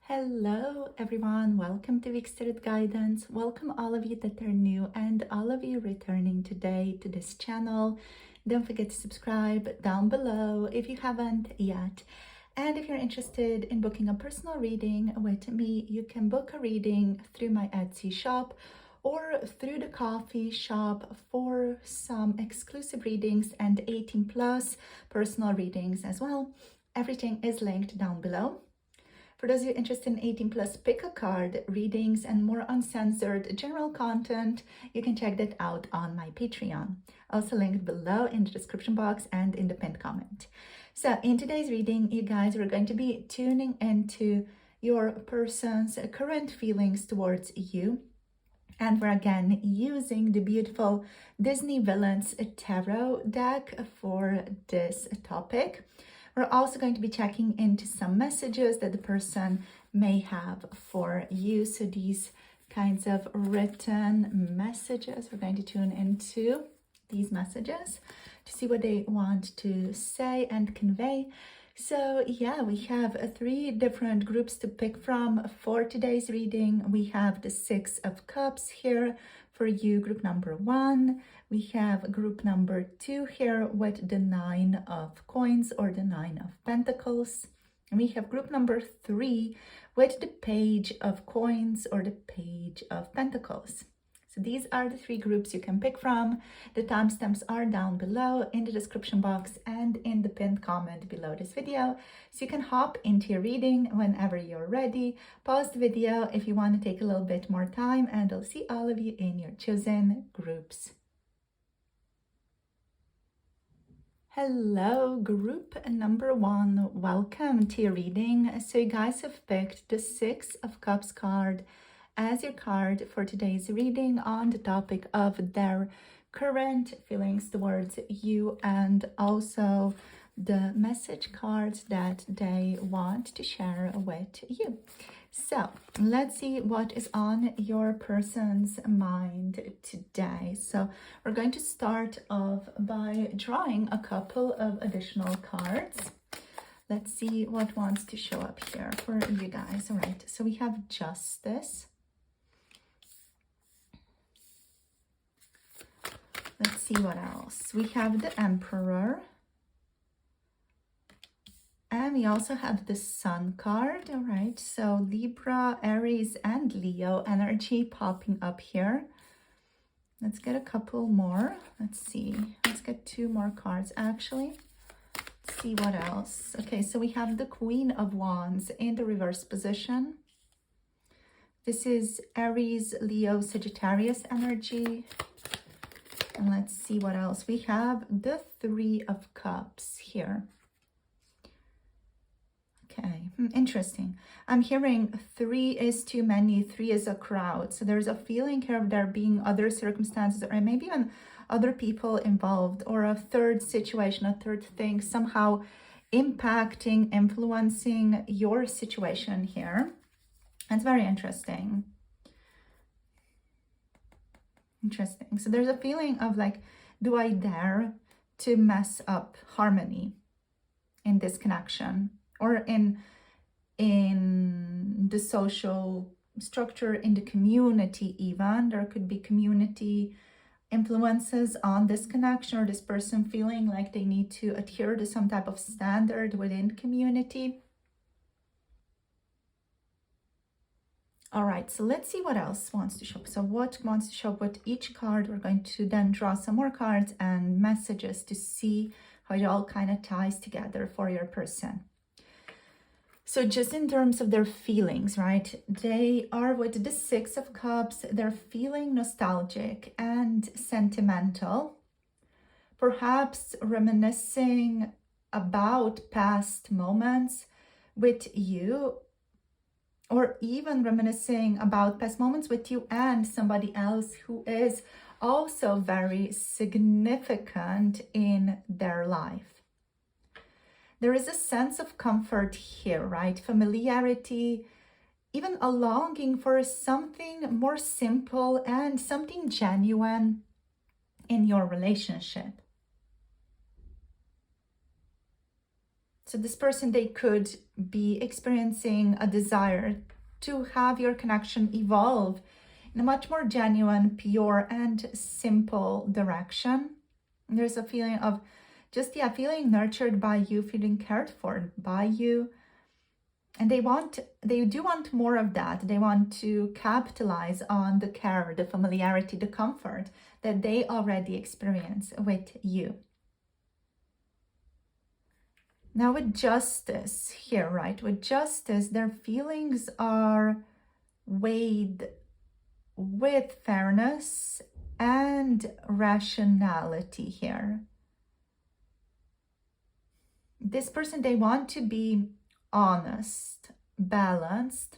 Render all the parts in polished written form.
Hello everyone, welcome to Week Spirit Guidance. Welcome all of you that are new and all of you returning today to this channel. Don't forget to subscribe down below if you haven't yet. And if you're interested in booking a personal reading with me, you can book a reading through my Etsy shop or through the coffee shop for some exclusive readings and 18 plus personal readings as well. Everything is linked down below. For those of you interested in 18 plus pick a card readings and more uncensored general content, you can check that out on my Patreon. Also linked below in the description box and in the pinned comment. So in today's reading, you guys are going to be tuning into your person's current feelings towards you. And we're again using the beautiful Disney Villains Tarot deck for this topic. We're also going to be checking into some messages that the person may have for you. So these kinds of written messages, we're going to tune into these messages to see what they want to say and convey. So yeah, we have three different groups to pick from for today's reading. We have the Six of Cups here for you, group number 1. We have group number 2 here with the Nine of Coins or the Nine of Pentacles. And we have group number 3 with the Page of Coins or the Page of Pentacles. So these are the three groups you can pick from. The timestamps are down below in the description box and in the pinned comment below this video. So you can hop into your reading whenever you're ready. Pause the video if you want to take a little bit more time, and I'll see all of you in your chosen groups. Hello, group number 1. Welcome to your reading. So you guys have picked the Six of Cups card as your card for today's reading on the topic of their current feelings towards you and also the message cards that they want to share with you. So let's see what is on your person's mind today. So we're going to start off by drawing a couple of additional cards. Let's see what wants to show up here for you guys. All right, so we have Justice. Let's see what else. We have the Emperor. And we also have the Sun card. All right, so Libra, Aries, and Leo energy popping up here. Let's get a couple more. Let's see. Let's get 2 more cards, actually. Let's see what else. Okay, so we have the Queen of Wands in the reverse position. This is Aries, Leo, Sagittarius energy. And let's see what else. We have the Three of Cups here. Okay, interesting. I'm hearing 3 is too many, 3 is a crowd. So there's a feeling here of there being other circumstances or maybe even other people involved, or a third situation, a third thing somehow impacting, influencing your situation here. That's very interesting. Interesting. So there's a feeling of like, do I dare to mess up harmony in this connection or in the social structure, in the community even? There could be community influences on this connection, or this person feeling like they need to adhere to some type of standard within community. All right, so let's see what else wants to show up. So what wants to show up with each card? We're going to then draw some more cards and messages to see how it all kind of ties together for your person. So just in terms of their feelings, right? They are with the Six of Cups. They're feeling nostalgic and sentimental, perhaps reminiscing about past moments with you, or even reminiscing about past moments with you and somebody else who is also very significant in their life. There is a sense of comfort here, right? Familiarity, even a longing for something more simple and something genuine in your relationship. So this person, they could be experiencing a desire to have your connection evolve in a much more genuine, pure, and simple direction. There's a feeling of just, yeah, feeling nurtured by you, feeling cared for by you. And they do want more of that. They want to capitalize on the care, the familiarity, the comfort that they already experience with you. Now with justice here, right? With justice, their feelings are weighed with fairness and rationality here. This person, they want to be honest, balanced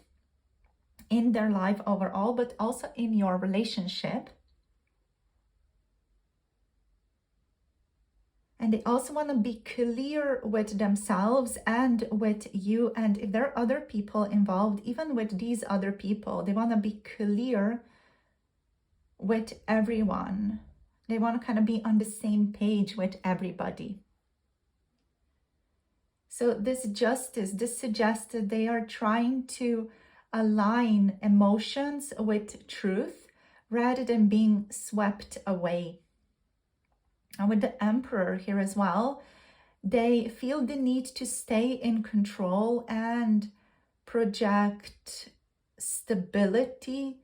in their life overall, but also in your relationship. And they also want to be clear with themselves and with you. And if there are other people involved, even with these other people, they want to be clear with everyone. They want to kind of be on the same page with everybody. So this justice, this suggests that they are trying to align emotions with truth rather than being swept away. And with the Emperor here as well, they feel the need to stay in control and project stability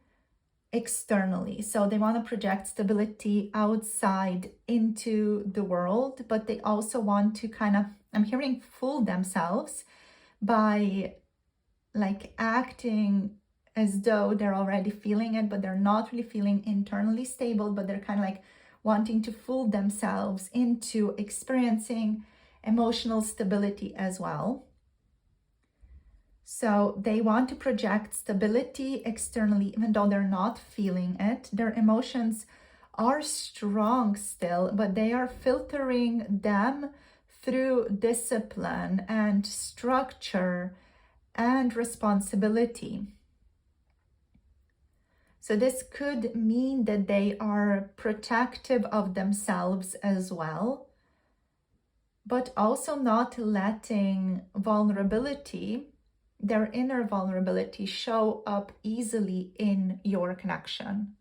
externally. So they want to project stability outside into the world, but they also want to kind of, I'm hearing, fool themselves by like acting as though they're already feeling it, but they're not really feeling internally stable, but they're kind of like wanting to fool themselves into experiencing emotional stability as well. So they want to project stability externally, even though they're not feeling it. Their emotions are strong still, but they are filtering them through discipline and structure and responsibility. So this could mean that they are protective of themselves as well, but also not letting vulnerability, their inner vulnerability, show up easily in your connection.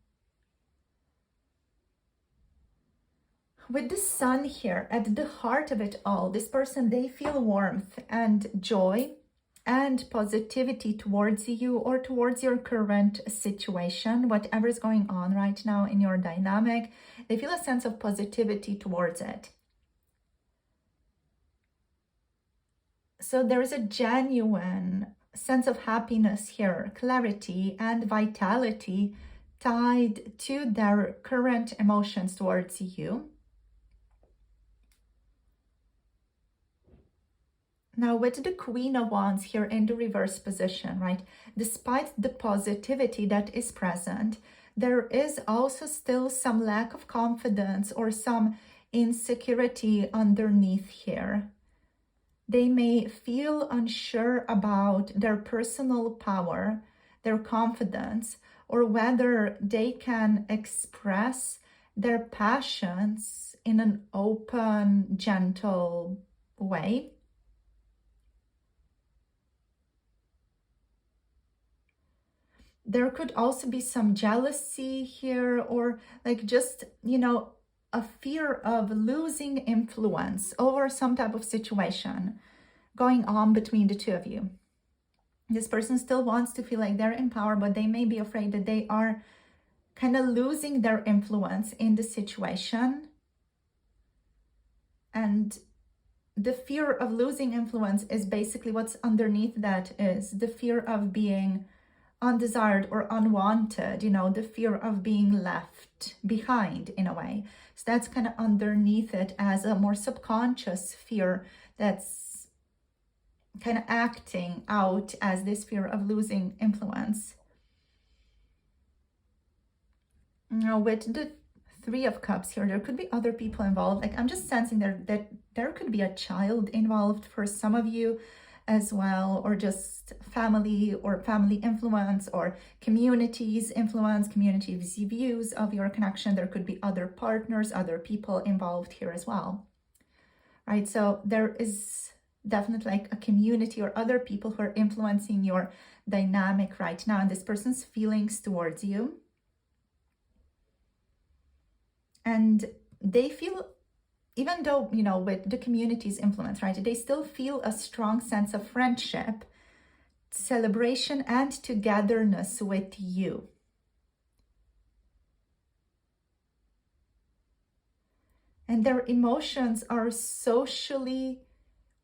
With the Sun here at the heart of it all, this person, they feel warmth and joy and positivity towards you or towards your current situation, whatever is going on right now in your dynamic. They feel a sense of positivity towards it. So there is a genuine sense of happiness here, clarity and vitality tied to their current emotions towards you. Now with the Queen of Wands here in the reverse position, right? Despite the positivity that is present, there is also still some lack of confidence or some insecurity underneath here. They may feel unsure about their personal power, their confidence, or whether they can express their passions in an open, gentle way. There could also be some jealousy here, or like just, a fear of losing influence over some type of situation going on between the two of you. This person still wants to feel like they're in power, but they may be afraid that they are kind of losing their influence in the situation. And the fear of losing influence is basically what's underneath that, is the fear of being undesired or unwanted, the fear of being left behind in a way. So that's kind of underneath it as a more subconscious fear that's kind of acting out as this fear of losing influence. Now with the Three of Cups here, there could be other people involved. Like I'm just sensing that there could be a child involved for some of you as well, or just family or family influence or communities influence, communities views of your connection. There could be other partners, other people involved here as well, right? So there is definitely like a community or other people who are influencing your dynamic right now and this person's feelings towards you. And they feel, even though, you know, with the community's influence, right, they still feel a strong sense of friendship, celebration, and togetherness with you. And their emotions are socially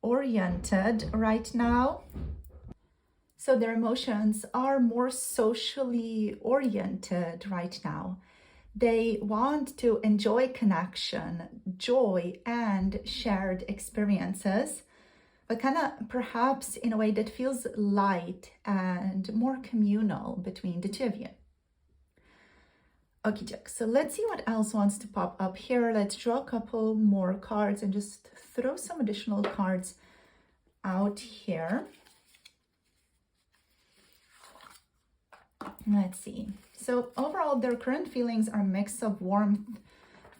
oriented right now. So their emotions are more socially oriented right now. They want to enjoy connection, joy, and shared experiences, but kind of perhaps in a way that feels light and more communal between the two of you. Okay, so let's see what else wants to pop up here. Let's draw a couple more cards and just throw some additional cards out here. Let's see. So overall, their current feelings are a mix of warmth,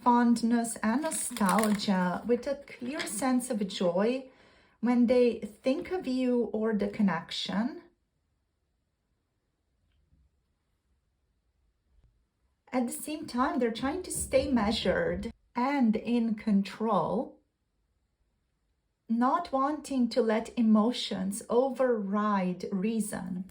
fondness, and nostalgia, with a clear sense of joy when they think of you or the connection. At the same time, they're trying to stay measured and in control, not wanting to let emotions override reason.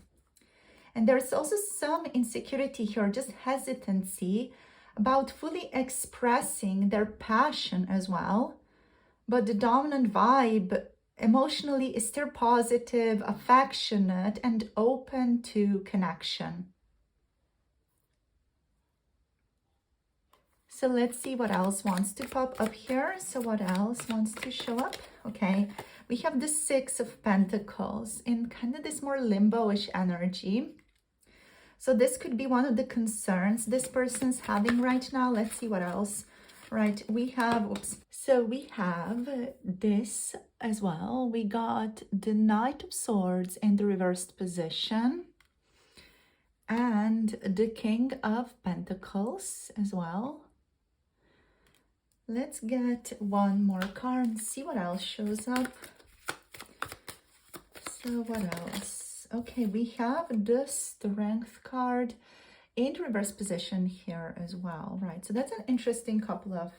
And there's also some insecurity here, just hesitancy about fully expressing their passion as well. But the dominant vibe emotionally is still positive, affectionate, and open to connection. So let's see what else wants to pop up here. So what else wants to show up? Okay, we have the Six of Pentacles in kind of this more limbo-ish energy. So this could be one of the concerns this person's having right now. Let's see what else. Right, we have, so we have this as well. We got the Knight of Swords in the reversed position and the King of Pentacles as well. Let's get one more card and see what else shows up. So what else? Okay, we have the Strength card in reverse position here as well, right? So that's an interesting couple of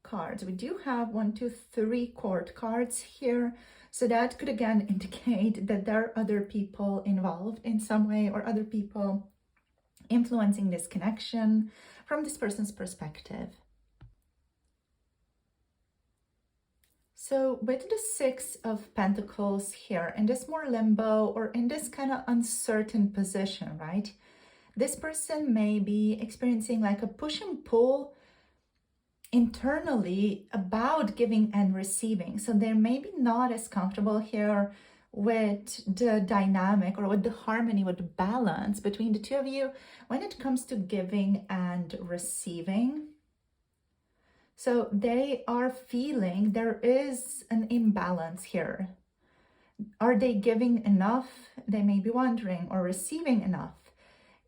cards. We do have 1, 2, 3 court cards here. So that could again indicate that there are other people involved in some way, or other people influencing this connection from this person's perspective. So with the Six of Pentacles here, in this more limbo or in this kind of uncertain position, right? This person may be experiencing like a push and pull internally about giving and receiving. So they're maybe not as comfortable here with the dynamic or with the harmony, with the balance between the two of you when it comes to giving and receiving. So they are feeling there is an imbalance here. Are they giving enough? They may be wondering, or receiving enough?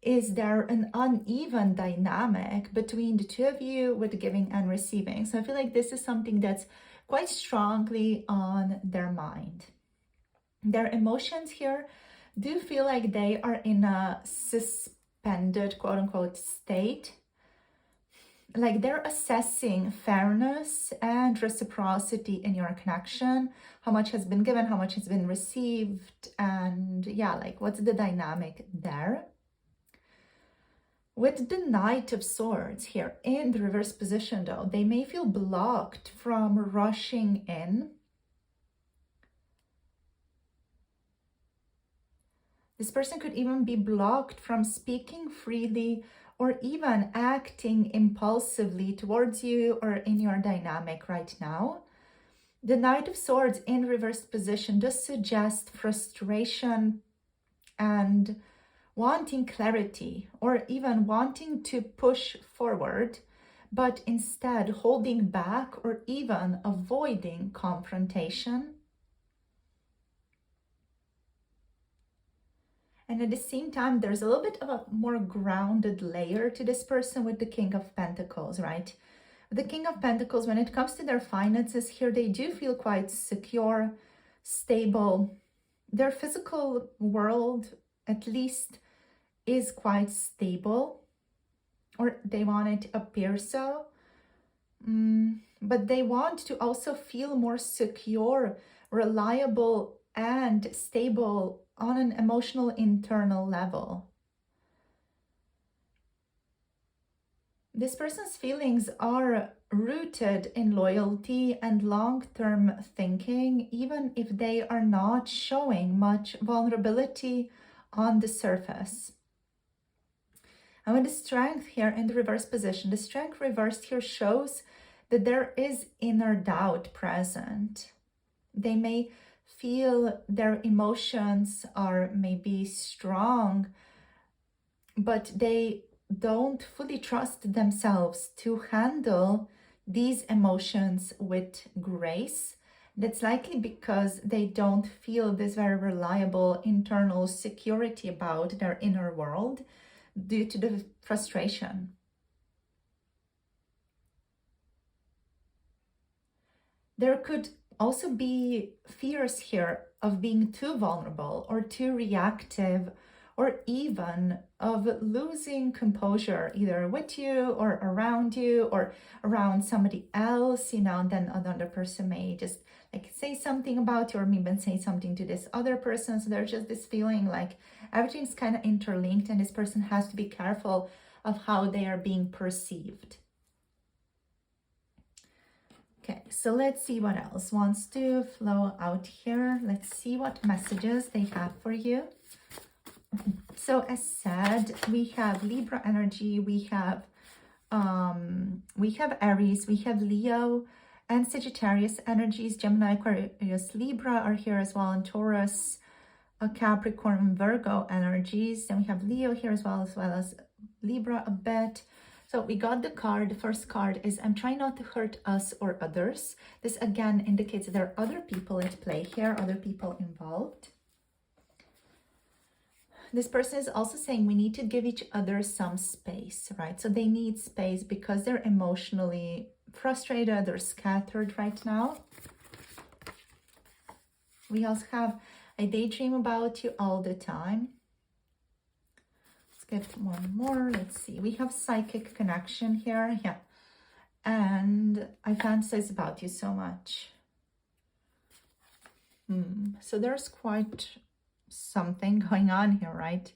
Is there an uneven dynamic between the two of you with giving and receiving? So I feel like this is something that's quite strongly on their mind. Their emotions here do feel like they are in a suspended, quote unquote, state. Like they're assessing fairness and reciprocity in your connection, how much has been given, how much has been received, and yeah, like what's the dynamic there? With the Knight of Swords here in the reverse position though, they may feel blocked from rushing in. This person could even be blocked from speaking freely or even acting impulsively towards you or in your dynamic right now. The Knight of Swords in reversed position does suggest frustration and wanting clarity, or even wanting to push forward, but instead holding back or even avoiding confrontation. And at the same time, there's a little bit of a more grounded layer to this person with the King of Pentacles, right? The King of Pentacles, when it comes to their finances here, they do feel quite secure, stable. Their physical world, at least, is quite stable, or they want it to appear so. But they want to also feel more secure, reliable, and stable on an emotional internal level. This person's feelings are rooted in loyalty and long-term thinking, even if they are not showing much vulnerability on the surface. And with the strength here in the reverse position, the strength reversed here shows that there is inner doubt present. They may feel their emotions are maybe strong, but they don't fully trust themselves to handle these emotions with grace. That's likely because they don't feel this very reliable internal security about their inner world due to the frustration. There could also be fears here of being too vulnerable or too reactive, or even of losing composure either with you or around somebody else, and then another person may just like say something about you, or maybe say something to this other person. So there's just this feeling like everything's kind of interlinked, and this person has to be careful of how they are being perceived. Okay, so let's see what else wants to flow out here. Let's see what messages they have for you. So as said, we have Libra energy, we have Aries, we have Leo and Sagittarius energies. Gemini, Aquarius, Libra are here as well, and Taurus, Capricorn, Virgo energies. Then we have Leo here as well as Libra a bit. So we got the card. The first card is I'm trying not to hurt us or others. This again indicates there are other people at play here, other people involved. This person is also saying we need to give each other some space, right? So they need space because they're emotionally frustrated, they're scattered right now. We also have I daydream about you all the time. Let's get one more. Let's see. We have psychic connection here. Yeah. And I fantasize about you so much. So there's quite something going on here, right?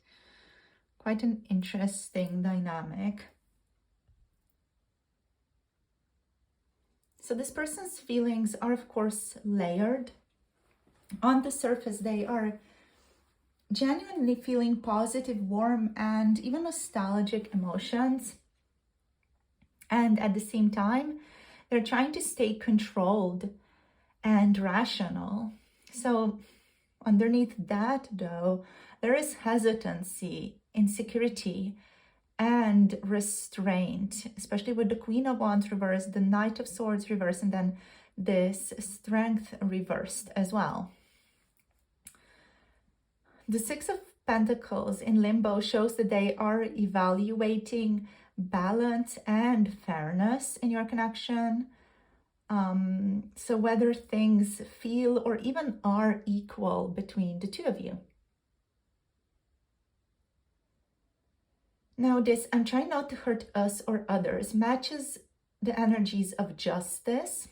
Quite an interesting dynamic. So this person's feelings are, of course, layered. On the surface, they are genuinely feeling positive, warm, and even nostalgic emotions. And at the same time, they're trying to stay controlled and rational. So underneath that, though, there is hesitancy, insecurity, and restraint, especially with the Queen of Wands reversed, the Knight of Swords reversed, and then this Strength reversed as well. The Six of Pentacles in limbo shows that they are evaluating balance and fairness in your connection. So whether things feel or even are equal between the two of you. Now this, I'm trying not to hurt us or others, matches the energies of justice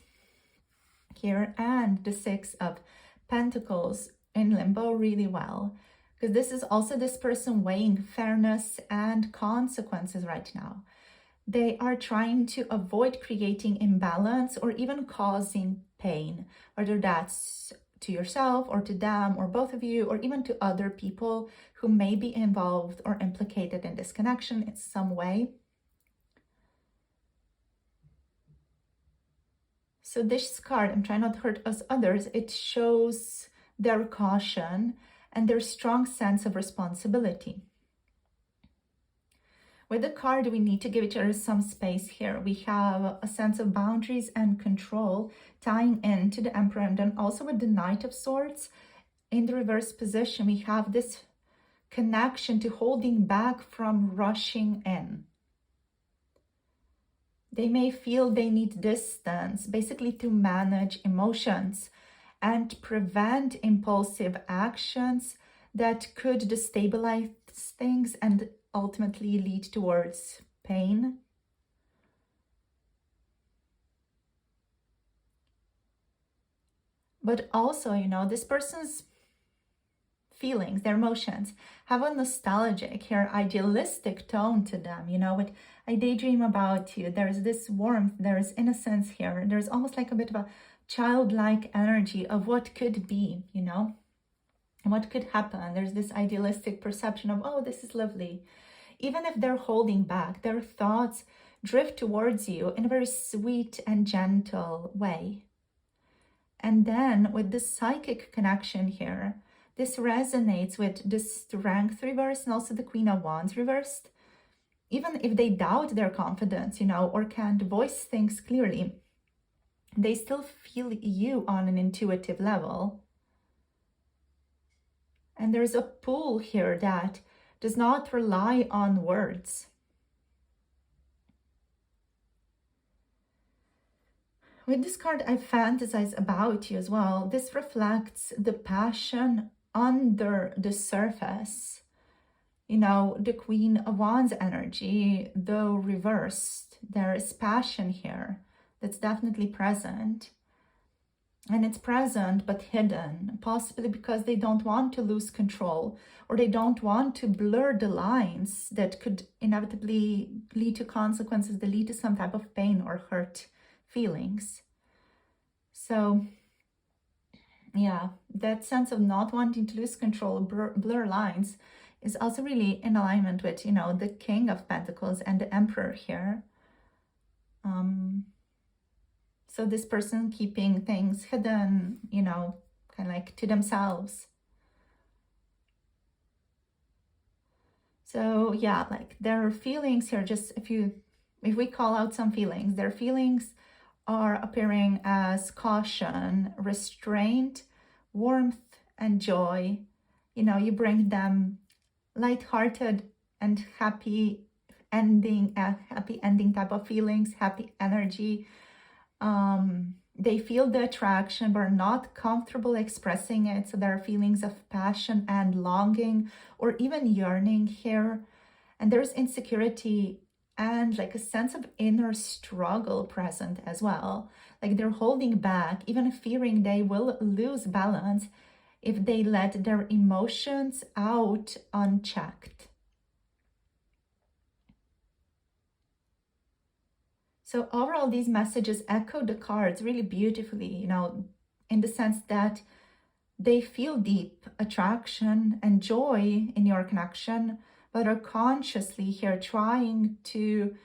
here and the Six of Pentacles in limbo really well. Because this is also this person weighing fairness and consequences right now. They are trying to avoid creating imbalance or even causing pain, whether that's to yourself or to them or both of you, or even to other people who may be involved or implicated in this connection in some way. So this card, I'm trying not to hurt us others, it shows their caution and their strong sense of responsibility. With the card, we need to give each other some space here. We have a sense of boundaries and control tying into the Emperor, and then also with the Knight of Swords in the reverse position, we have this connection to holding back from rushing in. They may feel they need distance, basically to manage emotions and prevent impulsive actions that could destabilize things and ultimately lead towards pain. But also, you know, this person's feelings, their emotions, have a nostalgic or idealistic tone to them. You know, what I daydream about you, there's this warmth, there's innocence here, there's almost like a bit of a childlike energy of what could be, you know, and what could happen. There's this idealistic perception of, oh, this is lovely. Even if they're holding back, their thoughts drift towards you in a very sweet and gentle way. And then with the psychic connection here, this resonates with the Strength reversed and also the Queen of Wands reversed. Even if they doubt their confidence, you know, or can't voice things clearly, they still feel you on an intuitive level. And there's a pull here that does not rely on words. With this card, I fantasize about you as well. This reflects the passion under the surface. You know, the Queen of Wands energy, though reversed, there is passion here that's definitely present. And it's present but hidden, possibly because they don't want to lose control, or they don't want to blur the lines that could inevitably lead to consequences that lead to some type of pain or hurt feelings. So yeah, that sense of not wanting to lose control, blur lines, is also really in alignment with, you know, the King of Pentacles and the Emperor here. So this person keeping things hidden, you know, kind of like to themselves. So yeah, like their feelings here, just if we call out some feelings, their feelings are appearing as caution, restraint, warmth, and joy. You know, you bring them lighthearted and happy ending type of feelings, happy energy. They feel the attraction but are not comfortable expressing it. So there are feelings of passion and longing or even yearning here. And there's insecurity and like a sense of inner struggle present as well. Like they're holding back, even fearing they will lose balance if they let their emotions out unchecked. So overall, these messages echo the cards really beautifully, you know, in the sense that they feel deep attraction and joy in your connection, but are consciously here trying to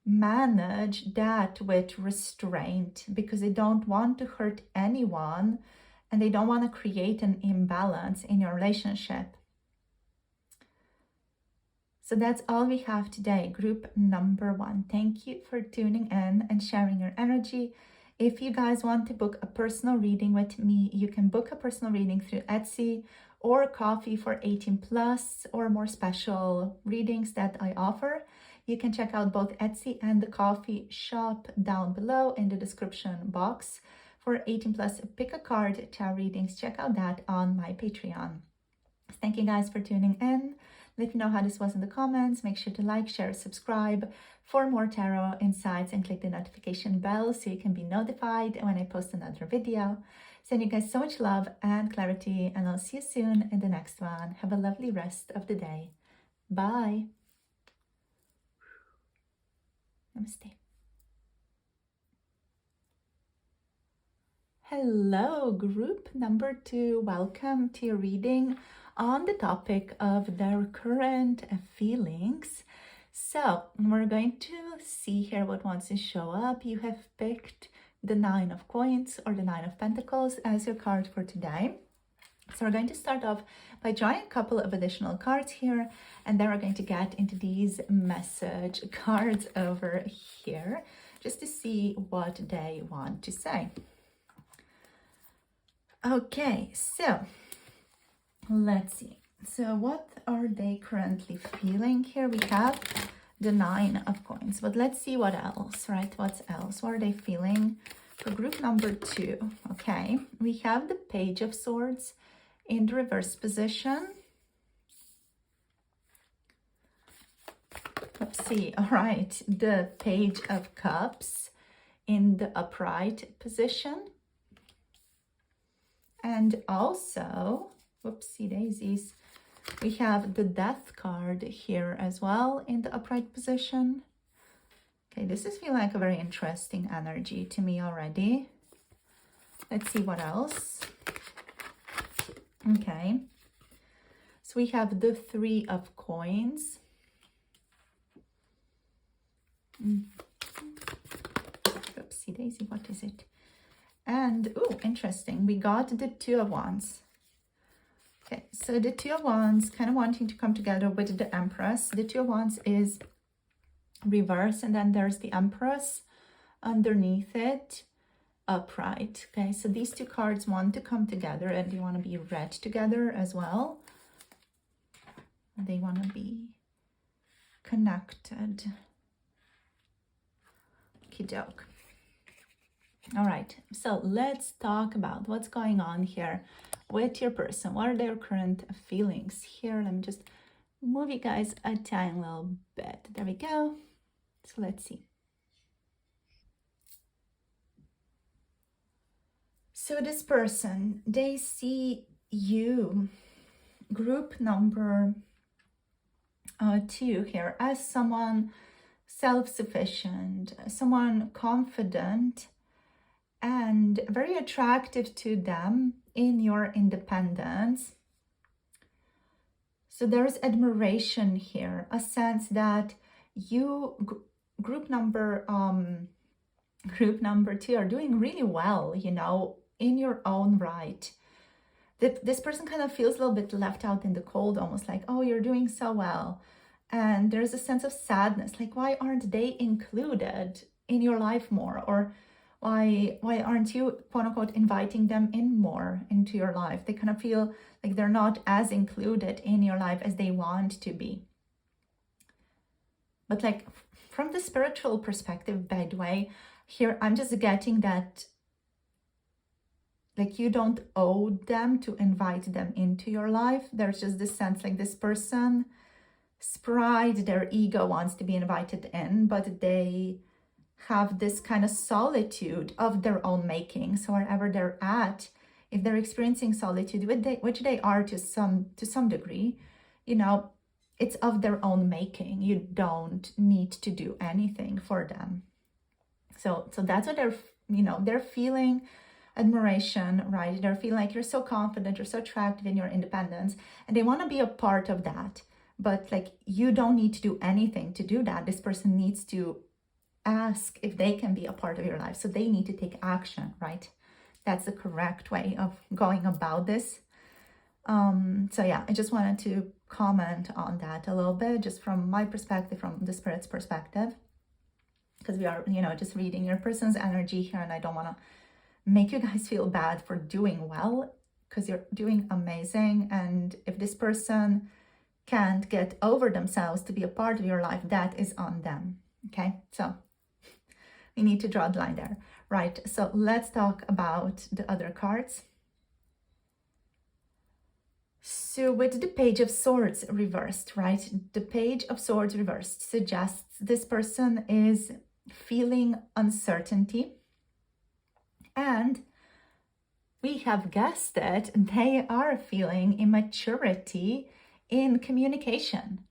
manage that with restraint because they don't want to hurt anyone and they don't want to create an imbalance in your relationship. So that's all we have today, group number 1. Thank you for tuning in and sharing your energy. If you guys want to book a personal reading with me, you can book a personal reading through Etsy or Coffee for 18+, or more special readings that I offer. You can check out both Etsy and the Coffee shop down below in the description box. For 18+, pick a card, tarot readings, check out that on my Patreon. Thank you guys for tuning in. Let me know how this was in the comments. Make sure to like, share, subscribe for more tarot insights, and click the notification bell so you can be notified when I post another video. Send you guys so much love and clarity, and I'll see you soon in the next one. Have a lovely rest of the day. Bye. Namaste. Hello, group number 2. Welcome to your reading on the topic of their current feelings. So we're going to see here what wants to show up. You have picked the 9 of Coins or the 9 of Pentacles as your card for today. So we're going to start off by drawing a couple of additional cards here, and then we're going to get into these message cards over here just to see what they want to say. Okay, so let's see. So what are they currently feeling here? We have the 9 of Coins, but let's see what else, right? What's else? What are they feeling For group number 2, okay, we have the Page of Swords in the reverse position. Let's see, all right, the Page of Cups in the upright position. And also, whoopsie daisies, we have the Death card here as well in the upright position. Okay, this is feeling like a very interesting energy to me already. Let's see what else. Okay, so we have the Three of Coins. Oopsie daisy, what is it? And, oh, interesting, we got the Two of Wands. Okay, so the Two of Wands kind of wanting to come together with the Empress. The Two of Wands is reverse, and then there's the Empress underneath it, upright. Okay, so these two cards want to come together and they want to be read together as well. They want to be connected. Okie doke. All right, so let's talk about what's going on here with your person. What are their current feelings here? Let me just move you guys a tiny little bit. There we go. So let's see. So this person, they see you, group number 2 here, as someone self-sufficient, someone confident, and very attractive to them in your independence. So there's admiration here, a sense that you, group number 2, are doing really well, you know, in your own right. This person kind of feels a little bit left out in the cold, almost like, oh, you're doing so well. And there's a sense of sadness, like, why aren't they included in your life more? Or why aren't you, quote unquote, inviting them in more into your life? They kind of feel like they're not as included in your life as they want to be. But like, from the spiritual perspective, by the way, here I'm just getting that like you don't owe them to invite them into your life. There's just this sense like this person's pride, their ego wants to be invited in, but they have this kind of solitude of their own making. So wherever they're at, if they're experiencing solitude, which they are to some degree, you know, it's of their own making. You don't need to do anything for them. So that's what they're, you know, they're feeling admiration, right? They're feeling like you're so confident, you're so attractive in your independence, and they want to be a part of that. But like, you don't need to do anything to do that. This person needs to ask if they can be a part of your life. So they need to take action, right? That's the correct way of going about this. So yeah, I just wanted to comment on that a little bit, just from my perspective, from the Spirit's perspective, because we are, you know, just reading your person's energy here, and I don't want to make you guys feel bad for doing well, because you're doing amazing. And if this person can't get over themselves to be a part of your life, that is on them. Okay, so we need to draw the line there, right? So let's talk about the other cards. So with the Page of Swords reversed, right? The Page of Swords reversed suggests this person is feeling uncertainty, and we have guessed it, they are feeling immaturity in communication.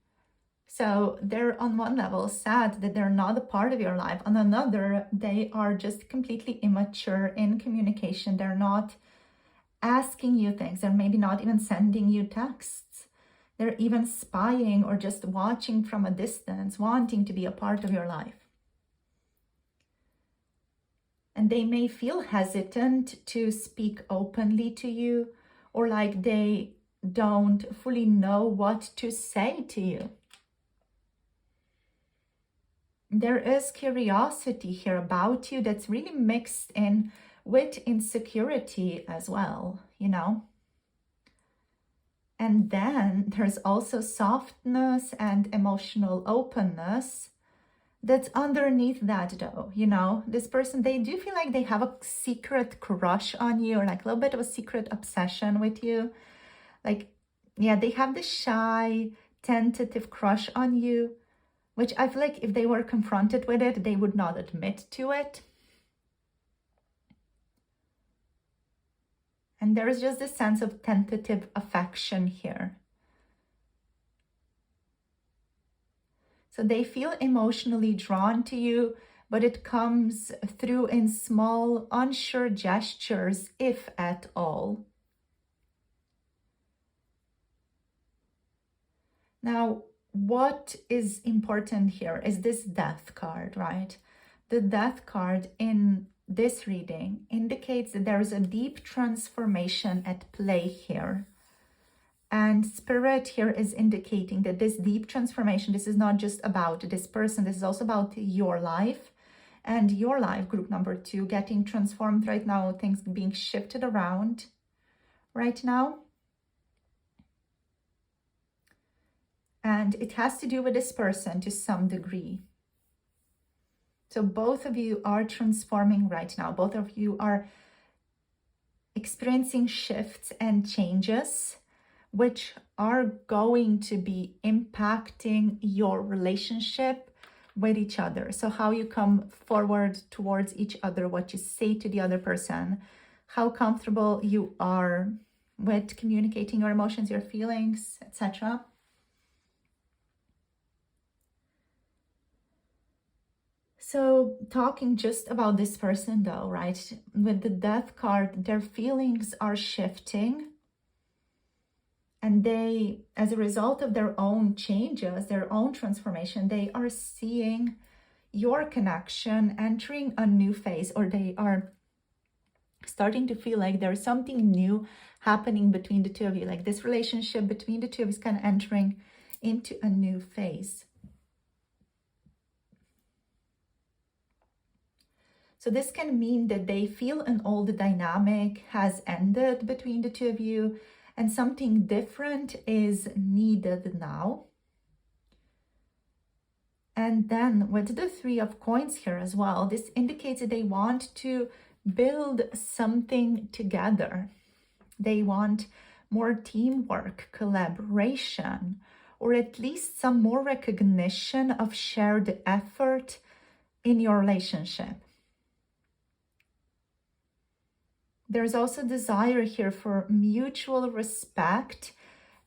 So they're on one level sad that they're not a part of your life. On another, they are just completely immature in communication. They're not asking you things. They're maybe not even sending you texts. They're even spying or just watching from a distance, wanting to be a part of your life. And they may feel hesitant to speak openly to you, or like they don't fully know what to say to you. There is curiosity here about you that's really mixed in with insecurity as well, you know. And then there's also softness and emotional openness that's underneath that though, you know, this person, they do feel like they have a secret crush on you, or like a little bit of a secret obsession with you. Like, yeah, they have this shy, tentative crush on you, which I feel like if they were confronted with it, they would not admit to it. And there is just this sense of tentative affection here. So they feel emotionally drawn to you, but it comes through in small, unsure gestures, if at all. Now, what is important here is this death card, right? The death card in this reading indicates that there is a deep transformation at play here. And Spirit here is indicating that this deep transformation, this is not just about this person, this is also about your life and your life, group number 2, getting transformed right now, things being shifted around right now. And it has to do with this person to some degree. So both of you are transforming right now. Both of you are experiencing shifts and changes, which are going to be impacting your relationship with each other. So how you come forward towards each other, what you say to the other person, how comfortable you are with communicating your emotions, your feelings, etc. So talking just about this person though, right? With the death card, their feelings are shifting. And they, as a result of their own changes, their own transformation, they are seeing your connection entering a new phase, or they are starting to feel like there's something new happening between the two of you. Like this relationship between the two of you is kind of entering into a new phase. So this can mean that they feel an old dynamic has ended between the two of you, and something different is needed now. And then with the 3 of coins here as well, this indicates that they want to build something together. They want more teamwork, collaboration, or at least some more recognition of shared effort in your relationship. There's also desire here for mutual respect,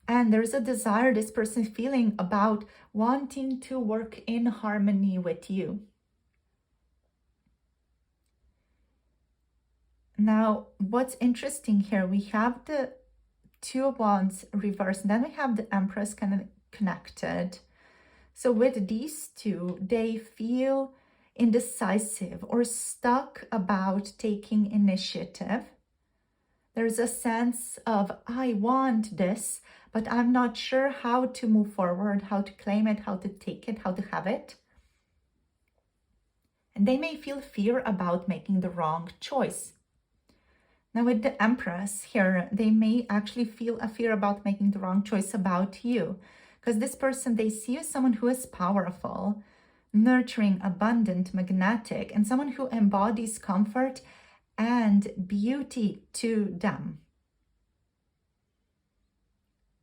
and there's a desire this person is feeling about wanting to work in harmony with you. Now, what's interesting here, we have the 2 of Wands reversed, and then we have the Empress kind of connected. So with these 2, they feel indecisive or stuck about taking initiative. There's a sense of, I want this, but I'm not sure how to move forward, how to claim it, how to take it, how to have it. And they may feel fear about making the wrong choice. Now with the Empress here, they may actually feel a fear about making the wrong choice about you. Because this person, they see you as someone who is powerful, nurturing, abundant, magnetic, and someone who embodies comfort and beauty to them.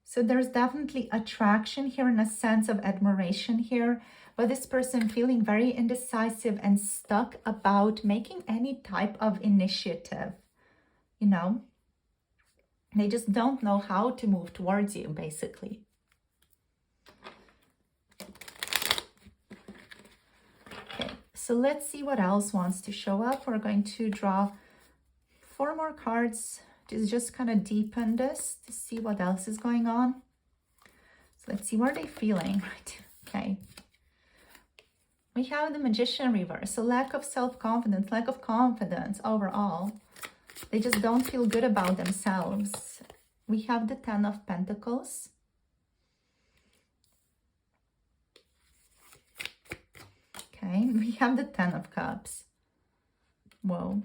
So there's definitely attraction here and a sense of admiration here, but this person feeling very indecisive and stuck about making any type of initiative, you know? They just don't know how to move towards you, basically. Okay, so let's see what else wants to show up. We're going to draw 4 more cards to just kind of deepen this, to see what else is going on. So let's see, what are they feeling? Right, okay. We have the Magician reverse, so lack of self-confidence, lack of confidence overall. They just don't feel good about themselves. We have the 10 of Pentacles. Okay, we have the 10 of Cups. Whoa.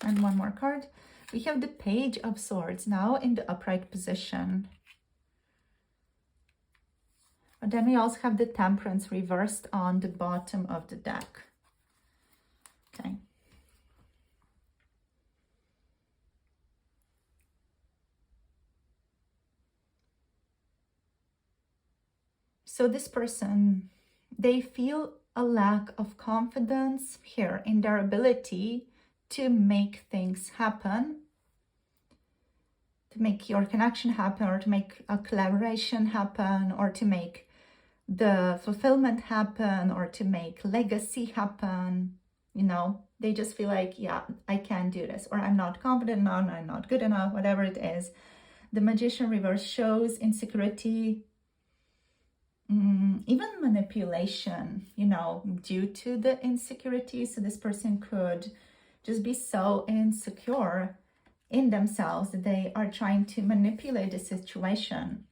And 1 more card. We have the Page of Swords now in the upright position. But then we also have the Temperance reversed on the bottom of the deck. Okay. So this person, they feel a lack of confidence here in their ability to make things happen, to make your connection happen, or to make a collaboration happen, or to make the fulfillment happen, or to make legacy happen. You know, they just feel like, yeah, I can't do this, or I'm not confident enough, I'm not good enough, whatever it is. The Magician reverse shows insecurity, even manipulation, you know, due to the insecurity. So this person could just be so insecure in themselves that they are trying to manipulate the situation.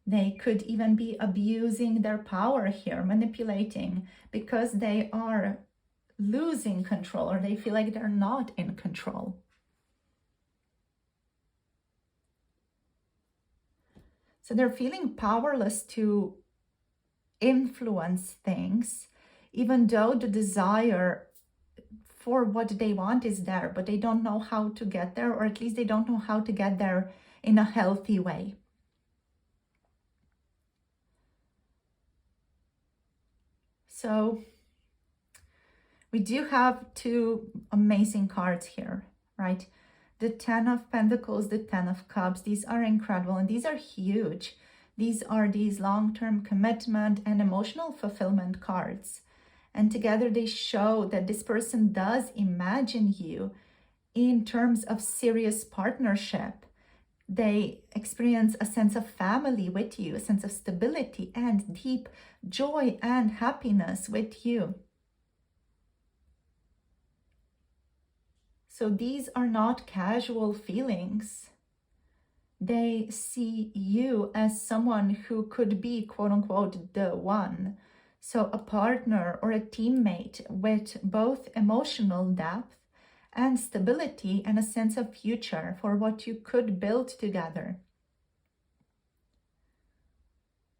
They could even be abusing their power here, manipulating, because they are losing control, or they feel like they're not in control. So they're feeling powerless to influence things, even though the desire for what they want is there, but they don't know how to get there, or at least they don't know how to get there in a healthy way. So we do have two amazing cards here, right? The 10 of Pentacles, the 10 of Cups. These are incredible and these are huge. These are these long-term commitment and emotional fulfillment cards. And together they show that this person does imagine you in terms of serious partnership. They experience a sense of family with you, a sense of stability and deep joy and happiness with you. So these are not casual feelings. They see you as someone who could be, quote unquote, the one. So a partner or a teammate with both emotional depth and stability and a sense of future for what you could build together.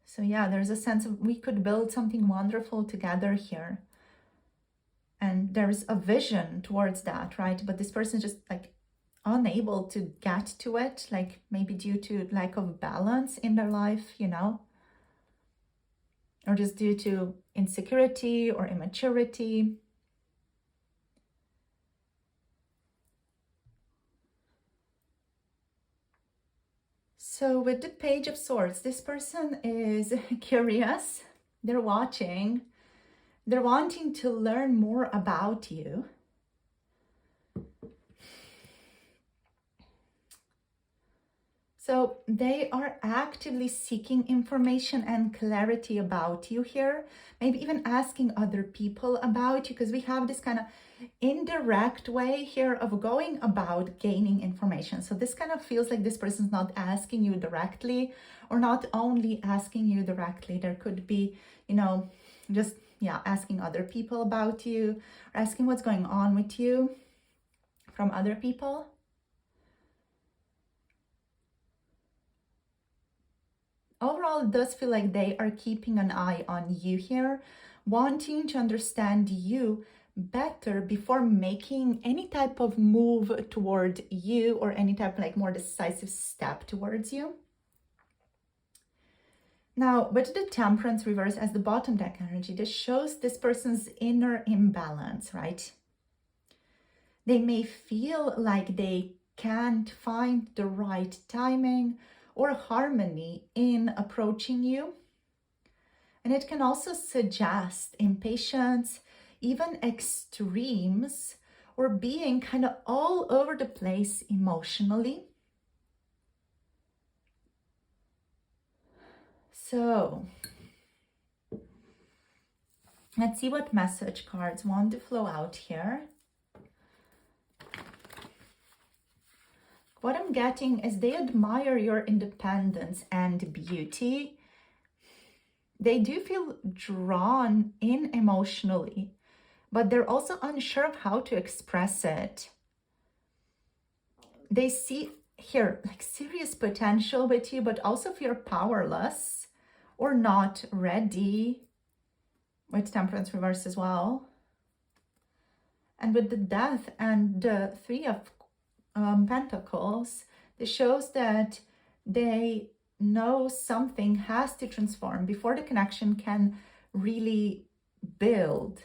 So yeah, there's a sense of we could build something wonderful together here. And there's a vision towards that, right? But this person is just like unable to get to it, like maybe due to lack of balance in their life, you know, or just due to insecurity or immaturity. So with the Page of Swords, this person is curious. They're watching. They're wanting to learn more about you. So they are actively seeking information and clarity about you here. Maybe even asking other people about you, because we have this kind of indirect way here of going about gaining information. So this kind of feels like this person's not asking you directly, or not only asking you directly. There could be, you know, just asking other people about you, or asking what's going on with you from other people. Overall, it does feel like they are keeping an eye on you here, wanting to understand you better before making any type of move toward you, or any type of like more decisive step towards you. Now, with the Temperance reverse as the bottom deck energy, this shows this person's inner imbalance, right? They may feel like they can't find the right timing or harmony in approaching you. And it can also suggest impatience, even extremes, or being kind of all over the place emotionally. So let's see what message cards want to flow out here. What I'm getting is they admire your independence and beauty. They do feel drawn in emotionally, but they're also unsure of how to express it. They see here like serious potential with you, but also feel powerless or not ready, with Temperance reverse as well. And with the Death and the Three of Pentacles, this shows that they know something has to transform before the connection can really build,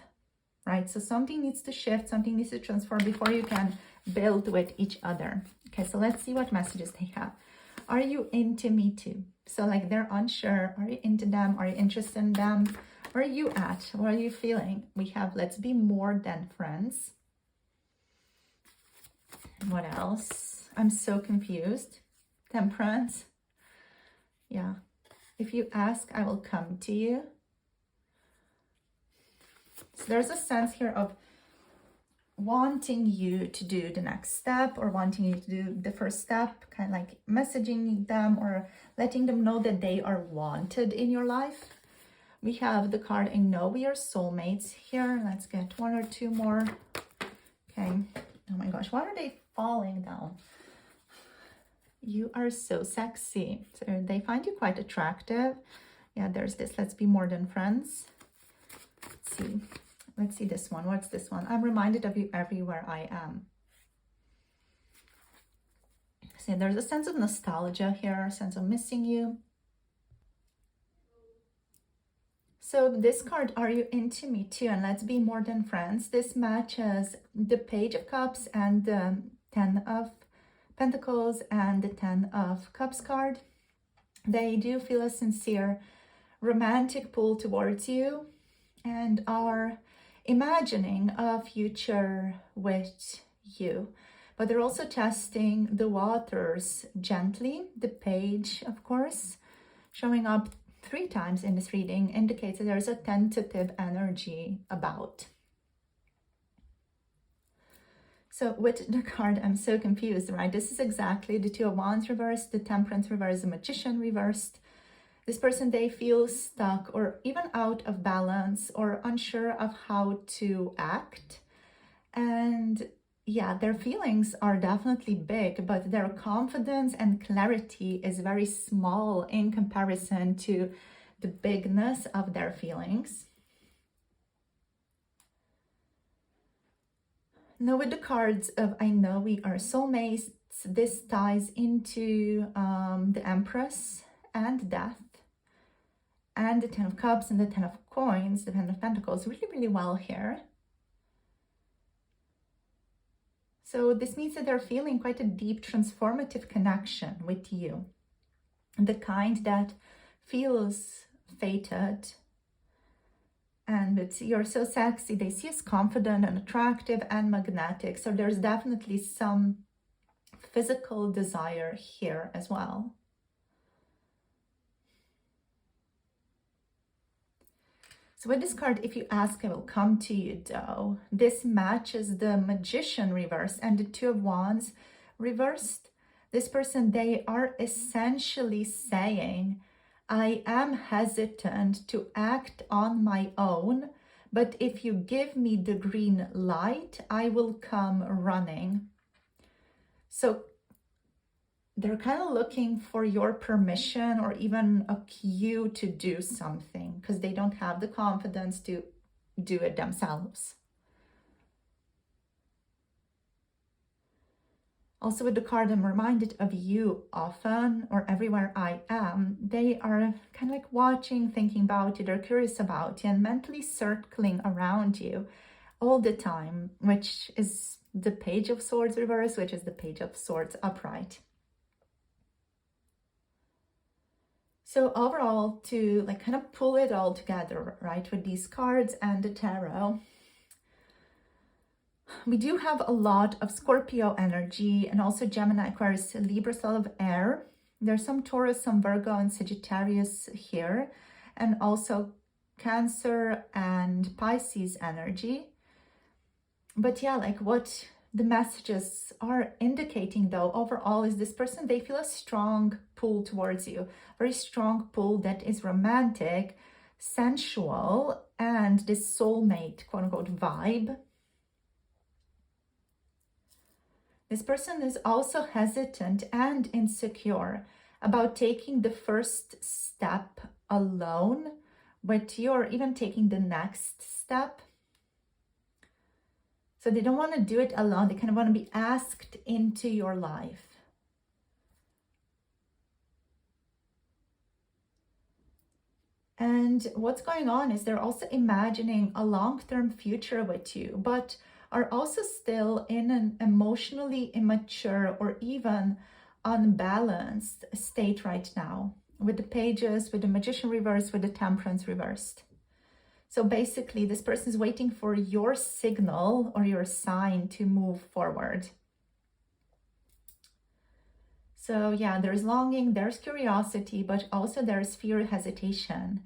right? So something needs to shift, something needs to transform before you can build with each other. Okay, so let's see what messages they have. Are you into me too? So like they're unsure. Are you into them? Are you interested in them? Where are you at? What are you feeling? We have let's be more than friends. What else? I'm so confused. Temperance. Yeah. If you ask, I will come to you. So there's a sense here of wanting you to do the next step or wanting you to do the first step, kind of like messaging them or letting them know that they are wanted in your life. We have the card, I know we are soulmates here. Let's get one or two more. Okay. Oh my gosh, why are they falling down? You are so sexy. So they find you quite attractive. Yeah, there's this. Let's be more than friends. Let's see. Let's see this one. What's this one? I'm reminded of you everywhere I am. So there's a sense of nostalgia here, a sense of missing you. So this card, are you into me too? And let's be more than friends. This matches the Page of Cups and the 10 of Pentacles and the 10 of Cups card. They do feel a sincere romantic pull towards you and are imagining a future with you. But they're also testing the waters gently. The Page, of course, showing up 3 times in this reading indicates that there's a tentative energy about. So with the card, I'm so confused, right? This is exactly the Two of Wands reversed, the Temperance reversed, the Magician reversed. This person, they feel stuck or even out of balance or unsure of how to act. And yeah, their feelings are definitely big, but their confidence and clarity is very small in comparison to the bigness of their feelings. Now with the cards of I know we are soulmates, this ties into the Empress and Death and the 10 of Cups and the 10 of Coins, the 10 of Pentacles, really, really well here. So this means that they're feeling quite a deep transformative connection with you. The kind that feels fated. And it's, you're so sexy, they see as confident and attractive and magnetic. So there's definitely some physical desire here as well. So with this card, if you ask, I will come to you though. This matches the Magician reverse and the Two of Wands reversed. This person, they are essentially saying, I am hesitant to act on my own, but if you give me the green light, I will come running. So they're kind of looking for your permission or even a cue to do something because they don't have the confidence to do it themselves. Also with the card, I'm reminded of you often or everywhere I am. They are kind of like watching, thinking about you. They're curious about you and mentally circling around you all the time, which is the Page of Swords reverse, which is the Page of Swords upright. So overall, to like kind of pull it all together, right, with these cards and the tarot, we do have a lot of Scorpio energy and also Gemini, Aquarius, Libra, style of air. There's some Taurus, some Virgo and Sagittarius here, and also Cancer and Pisces energy. But yeah, like what the messages are indicating though overall is this person, they feel a strong pull towards you, very strong pull that is romantic, sensual, and this soulmate quote unquote vibe. This person is also hesitant and insecure about taking the first step alone with you, or even taking the next step. So they don't want to do it alone. They kind of want to be asked into your life. And what's going on is they're also imagining a long-term future with you, but are also still in an emotionally immature or even unbalanced state right now, with the pages, with the magician reversed, with the temperance reversed. So basically, this person is waiting for your signal or your sign to move forward. So yeah, there's longing, there's curiosity, but also there's fear, hesitation.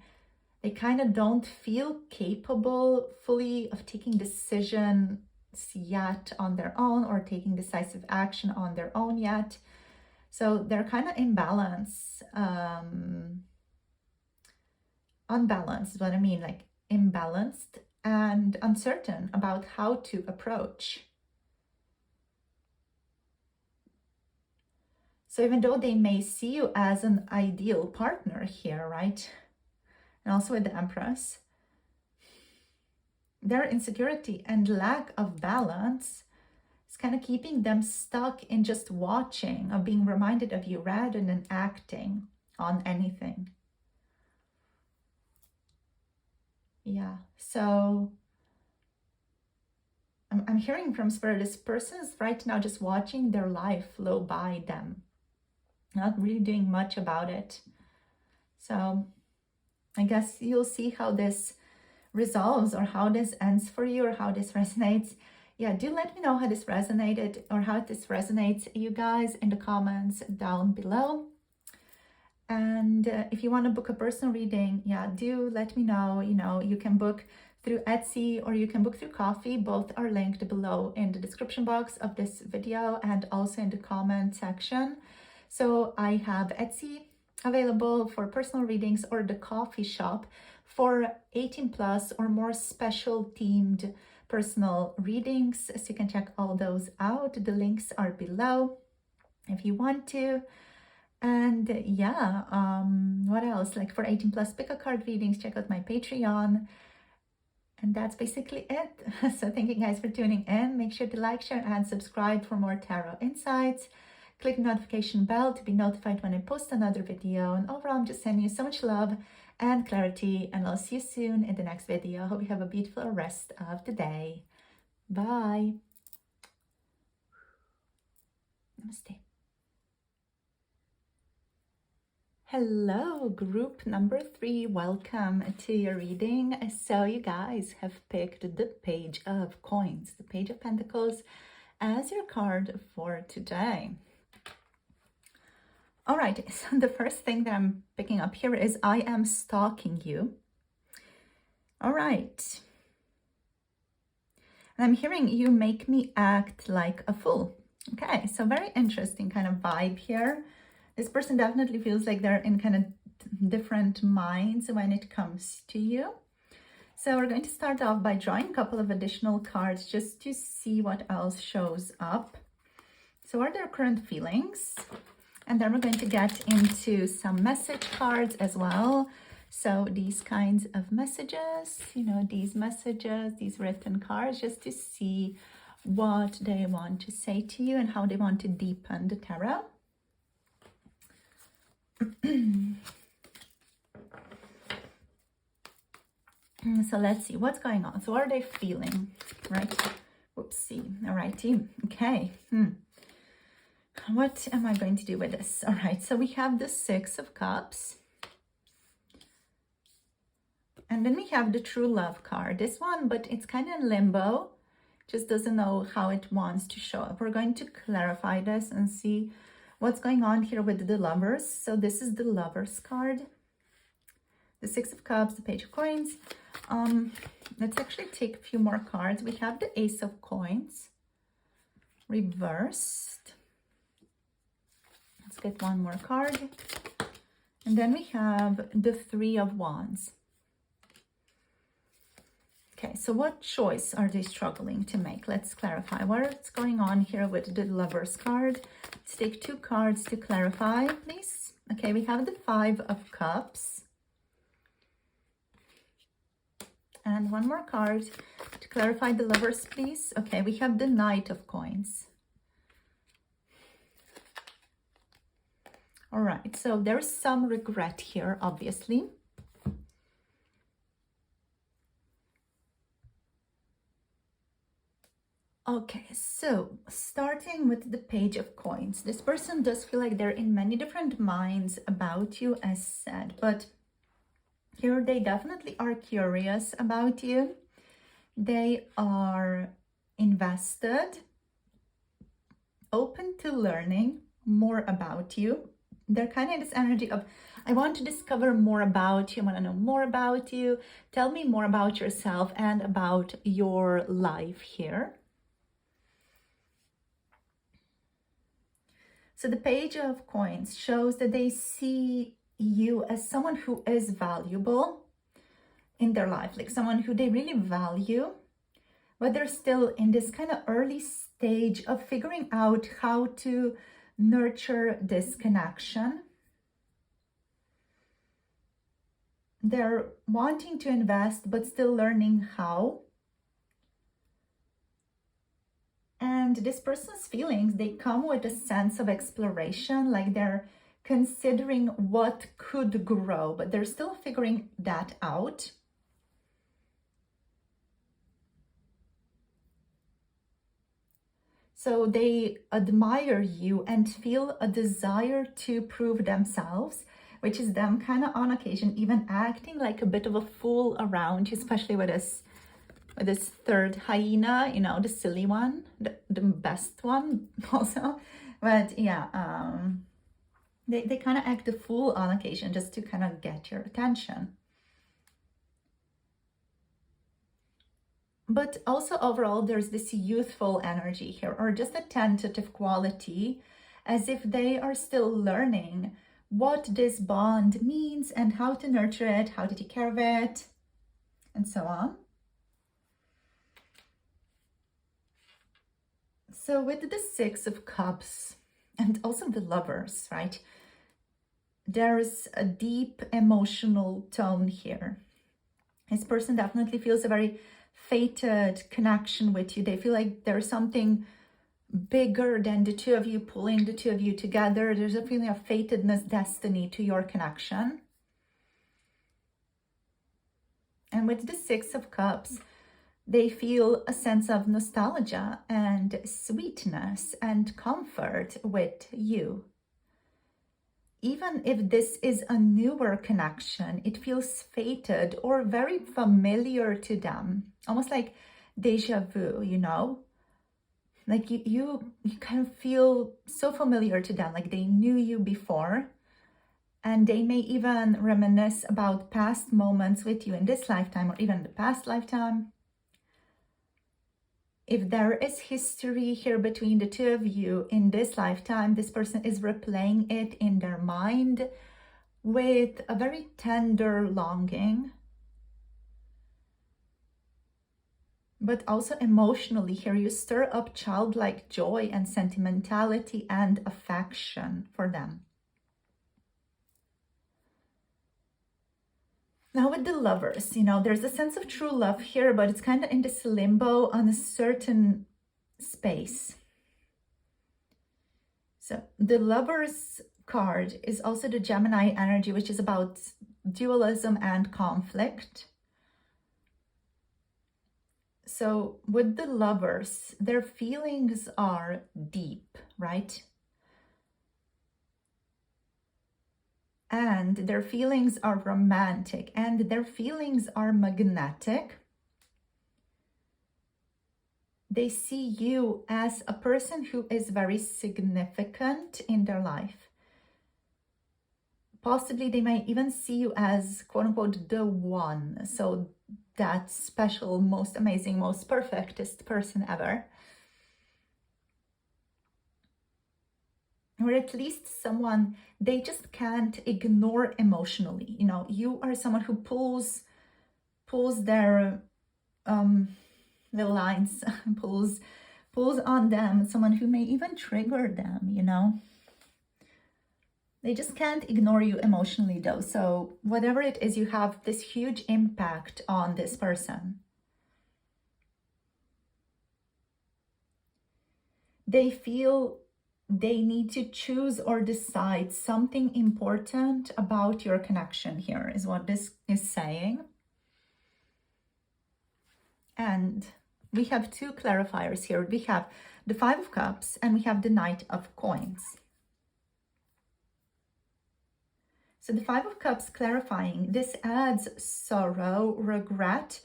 They kind of don't feel capable fully of taking decisions yet on their own, or taking decisive action on their own yet. So they're kind of imbalanced. Unbalanced is what I mean, like imbalanced and uncertain about how to approach. So even though they may see you as an ideal partner here, right? And also with the Empress, their insecurity and lack of balance is kind of keeping them stuck in just watching, of being reminded of you rather than acting on anything. Yeah, so I'm hearing from Spirit, this person is right now just watching their life flow by them, not really doing much about it. So I guess you'll see how this resolves, or how this ends for you, or how this resonates. Yeah, do let me know how this resonated, or how this resonates, you guys, in the comments down below. And if you want to book a personal reading, yeah, do let me know. You know, you can book through Etsy, or you can book through Ko-fi. Both are linked below in the description box of this video, and also in the comment section. So I have Etsy available for personal readings, or the Ko-fi shop for 18 plus or more special themed personal readings. So you can check all those out. The links are below if you want to. And yeah, what else? Like for 18 plus pick a card readings, check out my Patreon. And that's basically it. So thank you guys for tuning in. Make sure to like, share, and subscribe for more tarot insights. Click the notification bell to be notified when I post another video. And overall, I'm just sending you so much love and clarity. And I'll see you soon in the next video. Hope you have a beautiful rest of the day. Bye. Namaste. Hello, group number 3. Welcome to your reading. So you guys have picked the Page of Coins, the Page of Pentacles, as your card for today. All right, so the first thing that I'm picking up here is I am stalking you. All right. And I'm hearing you make me act like a fool. Okay, so very interesting kind of vibe here. This person definitely feels like they're in kind of different minds when it comes to you. So we're going to start off by drawing a couple of additional cards just to see what else shows up. So what are their current feelings? And then we're going to get into some message cards as well. So these kinds of messages, you know, these messages, these written cards, just to see what they want to say to you and how they want to deepen the tarot. So let's see what's going on. So what are they feeling, right? Whoopsie. All righty. Okay. What am I going to do with this? All right. So we have the 6 of Cups. And then we have the True Love card. This one, but it's kind of in limbo. Just doesn't know how it wants to show up. We're going to clarify this and see what's going on here with the Lovers. So this is the Lovers card. The 6 of Cups, the Page of Coins. Let's actually take a few more cards. We have the Ace of Coins reversed. Let's get one more card. And then we have the 3 of Wands. Okay, so what choice are they struggling to make? Let's clarify what's going on here with the Lovers card. Let's take 2 cards to clarify, please. Okay, we have the 5 of Cups. And one more card to clarify the Lovers, please. Okay, we have the Knight of Coins. All right, so there's some regret here, obviously. Okay, so starting with the Page of Coins, this person does feel like they're in many different minds about you, as said, but here they definitely are curious about you. They are invested, open to learning more about you. They're kind of in this energy of, I want to discover more about you, I want to know more about you, tell me more about yourself and about your life here. So the Page of Coins shows that they see you as someone who is valuable in their life, like someone who they really value, but they're still in this kind of early stage of figuring out how to nurture this connection. They're wanting to invest, but still learning how. And this person's feelings, they come with a sense of exploration, like they're considering what could grow, but they're still figuring that out. So they admire you and feel a desire to prove themselves, which is them kind of on occasion even acting like a bit of a fool around you, especially with this third hyena, you know, the silly one, the best one also. But yeah, they kind of act a fool on occasion just to kind of get your attention. But also overall, there's this youthful energy here, or just a tentative quality, as if they are still learning what this bond means and how to nurture it, how to take care of it, and so on. So with the Six of Cups and also the Lovers, right? There's a deep emotional tone here. This person definitely feels a very fated connection with you. They feel like there's something bigger than the two of you, pulling the two of you together. There's a feeling of fatedness, destiny to your connection. And with the Six of Cups, they feel a sense of nostalgia and sweetness and comfort with you. Even if this is a newer connection, it feels fated or very familiar to them. Almost like deja vu, you know? Like you kind of feel so familiar to them, like they knew you before. And they may even reminisce about past moments with you in this lifetime or even the past lifetime. If there is history here between the two of you in this lifetime, this person is replaying it in their mind with a very tender longing. But also emotionally here, you stir up childlike joy and sentimentality and affection for them. Now with the Lovers, you know, there's a sense of true love here, but it's kind of in this limbo on a certain space. So the Lovers card is also the Gemini energy, which is about dualism and conflict. So with the Lovers, their feelings are deep, right? And their feelings are romantic and their feelings are magnetic. They see you as a person who is very significant in their life. Possibly they may even see you as, quote unquote, the one. So that special, most amazing, most perfectest person ever. Or at least someone they just can't ignore emotionally. You know, you are someone who pulls their the lines, pulls on them, someone who may even trigger them, you know. They just can't ignore you emotionally though. So whatever it is, you have this huge impact on this person. They feel they need to choose or decide something important about your connection here, is what this is saying. And we have two clarifiers here. We have the Five of Cups and we have the Knight of Coins. So the Five of Cups clarifying, this adds sorrow, regret,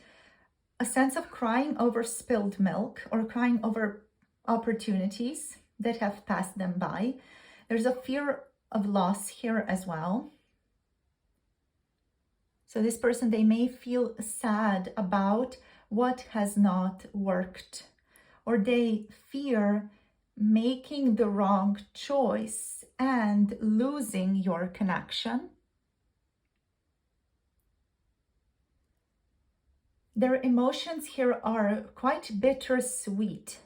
a sense of crying over spilled milk or crying over opportunities that have passed them by. There's a fear of loss here as well. So this person, they may feel sad about what has not worked, or they fear making the wrong choice and losing your connection. Their emotions here are quite bittersweet.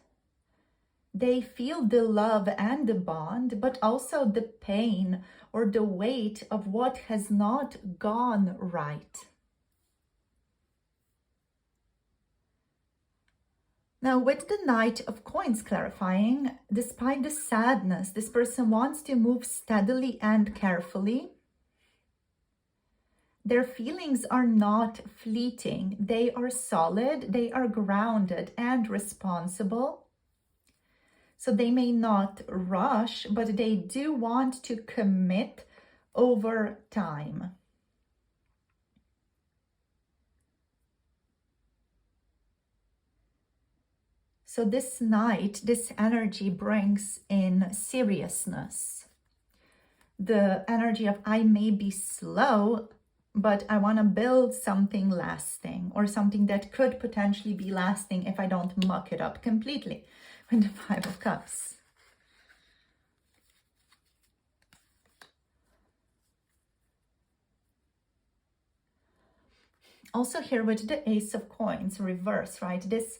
They feel the love and the bond, but also the pain or the weight of what has not gone right. Now, with the Knight of Coins clarifying, despite the sadness, this person wants to move steadily and carefully. Their feelings are not fleeting. They are solid, they are grounded and responsible. So they may not rush, but they do want to commit over time. So this Knight, this energy brings in seriousness. The energy of I may be slow, but I want to build something lasting, or something that could potentially be lasting if I don't muck it up completely, with the Five of Cups. Also here with the Ace of Coins reverse, right? This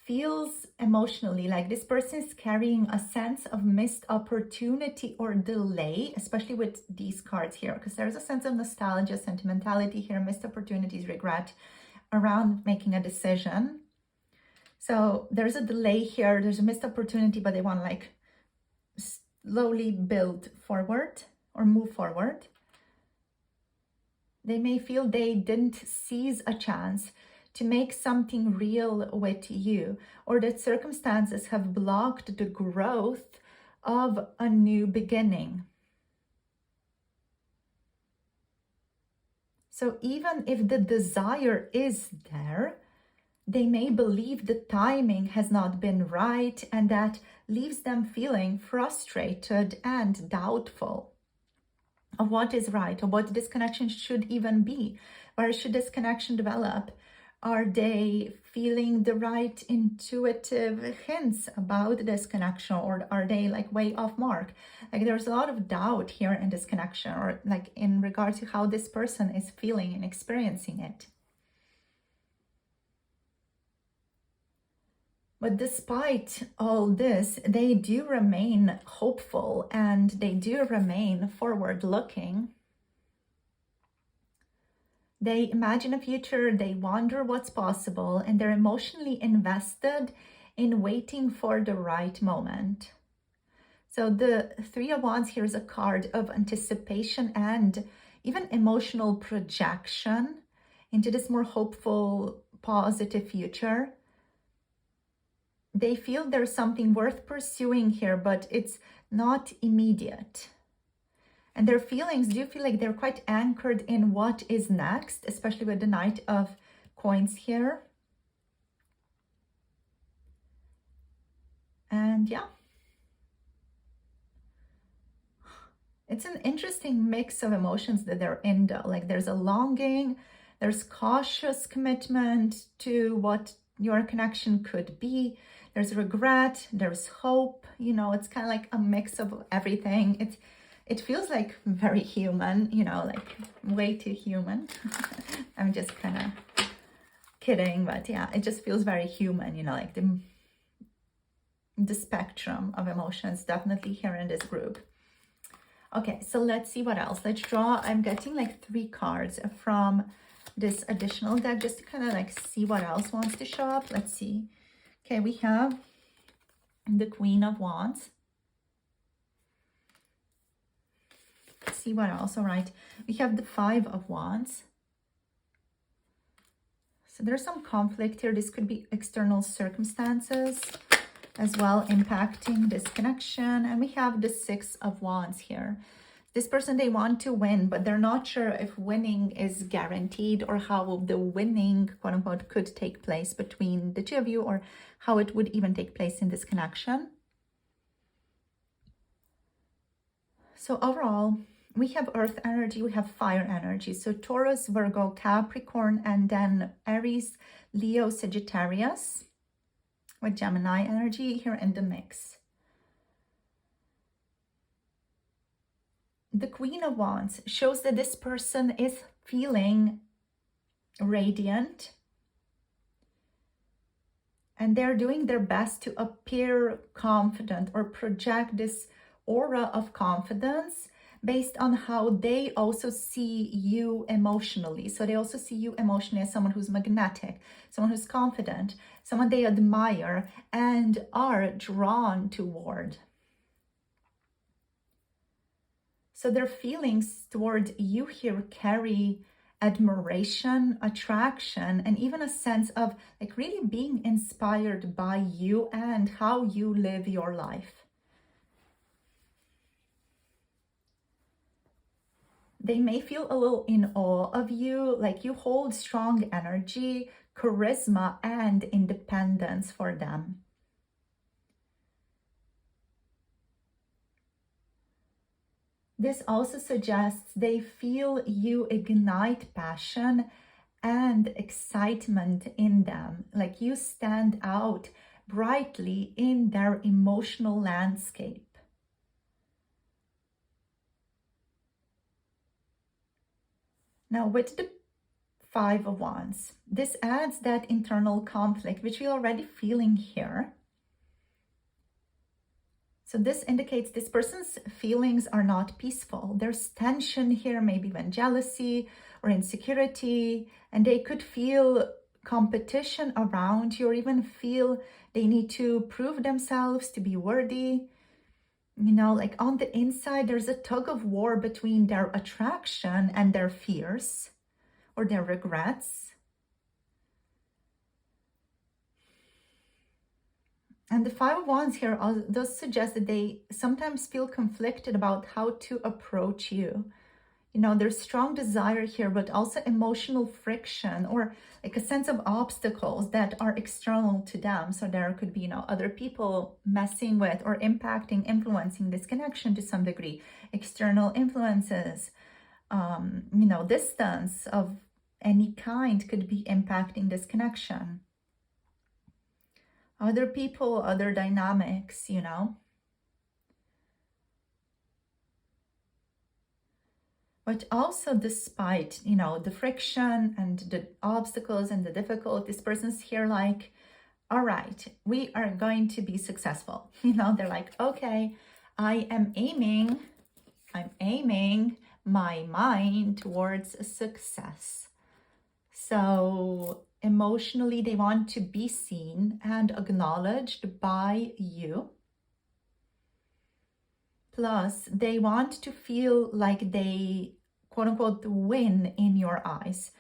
feels emotionally like this person is carrying a sense of missed opportunity or delay, especially with these cards here, because there's a sense of nostalgia, sentimentality here, missed opportunities, regret around making a decision. So there's a delay here, there's a missed opportunity, but they want to like slowly build forward or move forward. They may feel they didn't seize a chance to make something real with you, or that circumstances have blocked the growth of a new beginning. So even if the desire is there, they may believe the timing has not been right, and that leaves them feeling frustrated and doubtful of what is right, or what this connection should even be. Where should this connection develop? Are they feeling the right intuitive hints about this connection, or are they like way off mark? Like there's a lot of doubt here in this connection, or like in regard to how this person is feeling and experiencing it. But despite all this, they do remain hopeful and they do remain forward looking. They imagine a future, they wonder what's possible, and they're emotionally invested in waiting for the right moment. So the Three of Wands here is a card of anticipation and even emotional projection into this more hopeful, positive future. They feel there's something worth pursuing here, but it's not immediate. And their feelings do feel like they're quite anchored in what is next, especially with the Knight of Coins here. And yeah, it's an interesting mix of emotions that they're in though. Like there's a longing, there's cautious commitment to what your connection could be. There's regret, there's hope, you know, it's kind of like a mix of everything. It feels like very human, you know, like way too human. I'm just kind of kidding, but yeah, it just feels very human, you know, like the spectrum of emotions definitely here in this group. Okay, so let's see what else. Let's draw. I'm getting like 3 cards from this additional deck just to kind of like see what else wants to show up. Let's see. Okay, we have the Queen of Wands. Let's see what else. All right, we have the 5 of Wands. So there's some conflict here. This could be external circumstances as well impacting this connection. And we have the 6 of Wands here. This person, they want to win, but they're not sure if winning is guaranteed or how the winning, quote unquote, could take place between the two of you, or how it would even take place in this connection. So overall, we have earth energy, we have fire energy. So Taurus, Virgo, Capricorn, and then Aries, Leo, Sagittarius, with Gemini energy here in the mix. The Queen of Wands shows that this person is feeling radiant, and they're doing their best to appear confident or project this aura of confidence based on how they also see you emotionally. So they also see you emotionally as someone who's magnetic, someone who's confident, someone they admire and are drawn toward. So their feelings toward you here carry admiration, attraction, and even a sense of like really being inspired by you and how you live your life. They may feel a little in awe of you, like you hold strong energy, charisma, and independence for them. This also suggests they feel you ignite passion and excitement in them, like you stand out brightly in their emotional landscape. Now with the 5 of Wands, this adds that internal conflict, which we're already feeling here. So this indicates this person's feelings are not peaceful. There's tension here, maybe even jealousy or insecurity, and they could feel competition around you or even feel they need to prove themselves to be worthy. You know, like on the inside, there's a tug of war between their attraction and their fears or their regrets. And the 5 of Wands here does suggest that they sometimes feel conflicted about how to approach you. You know, there's strong desire here, but also emotional friction or like a sense of obstacles that are external to them. So there could be, you know, other people messing with or impacting, influencing this connection to some degree. External influences, you know, distance of any kind could be impacting this connection. Other people, other dynamics, you know. But also despite, you know, the friction and the obstacles and the difficulties, this person's here like, all right, we are going to be successful. You know, they're like, okay, I'm aiming my mind towards success. So emotionally, they want to be seen and acknowledged by you. Plus, they want to feel like they, quote unquote, win in your eyes,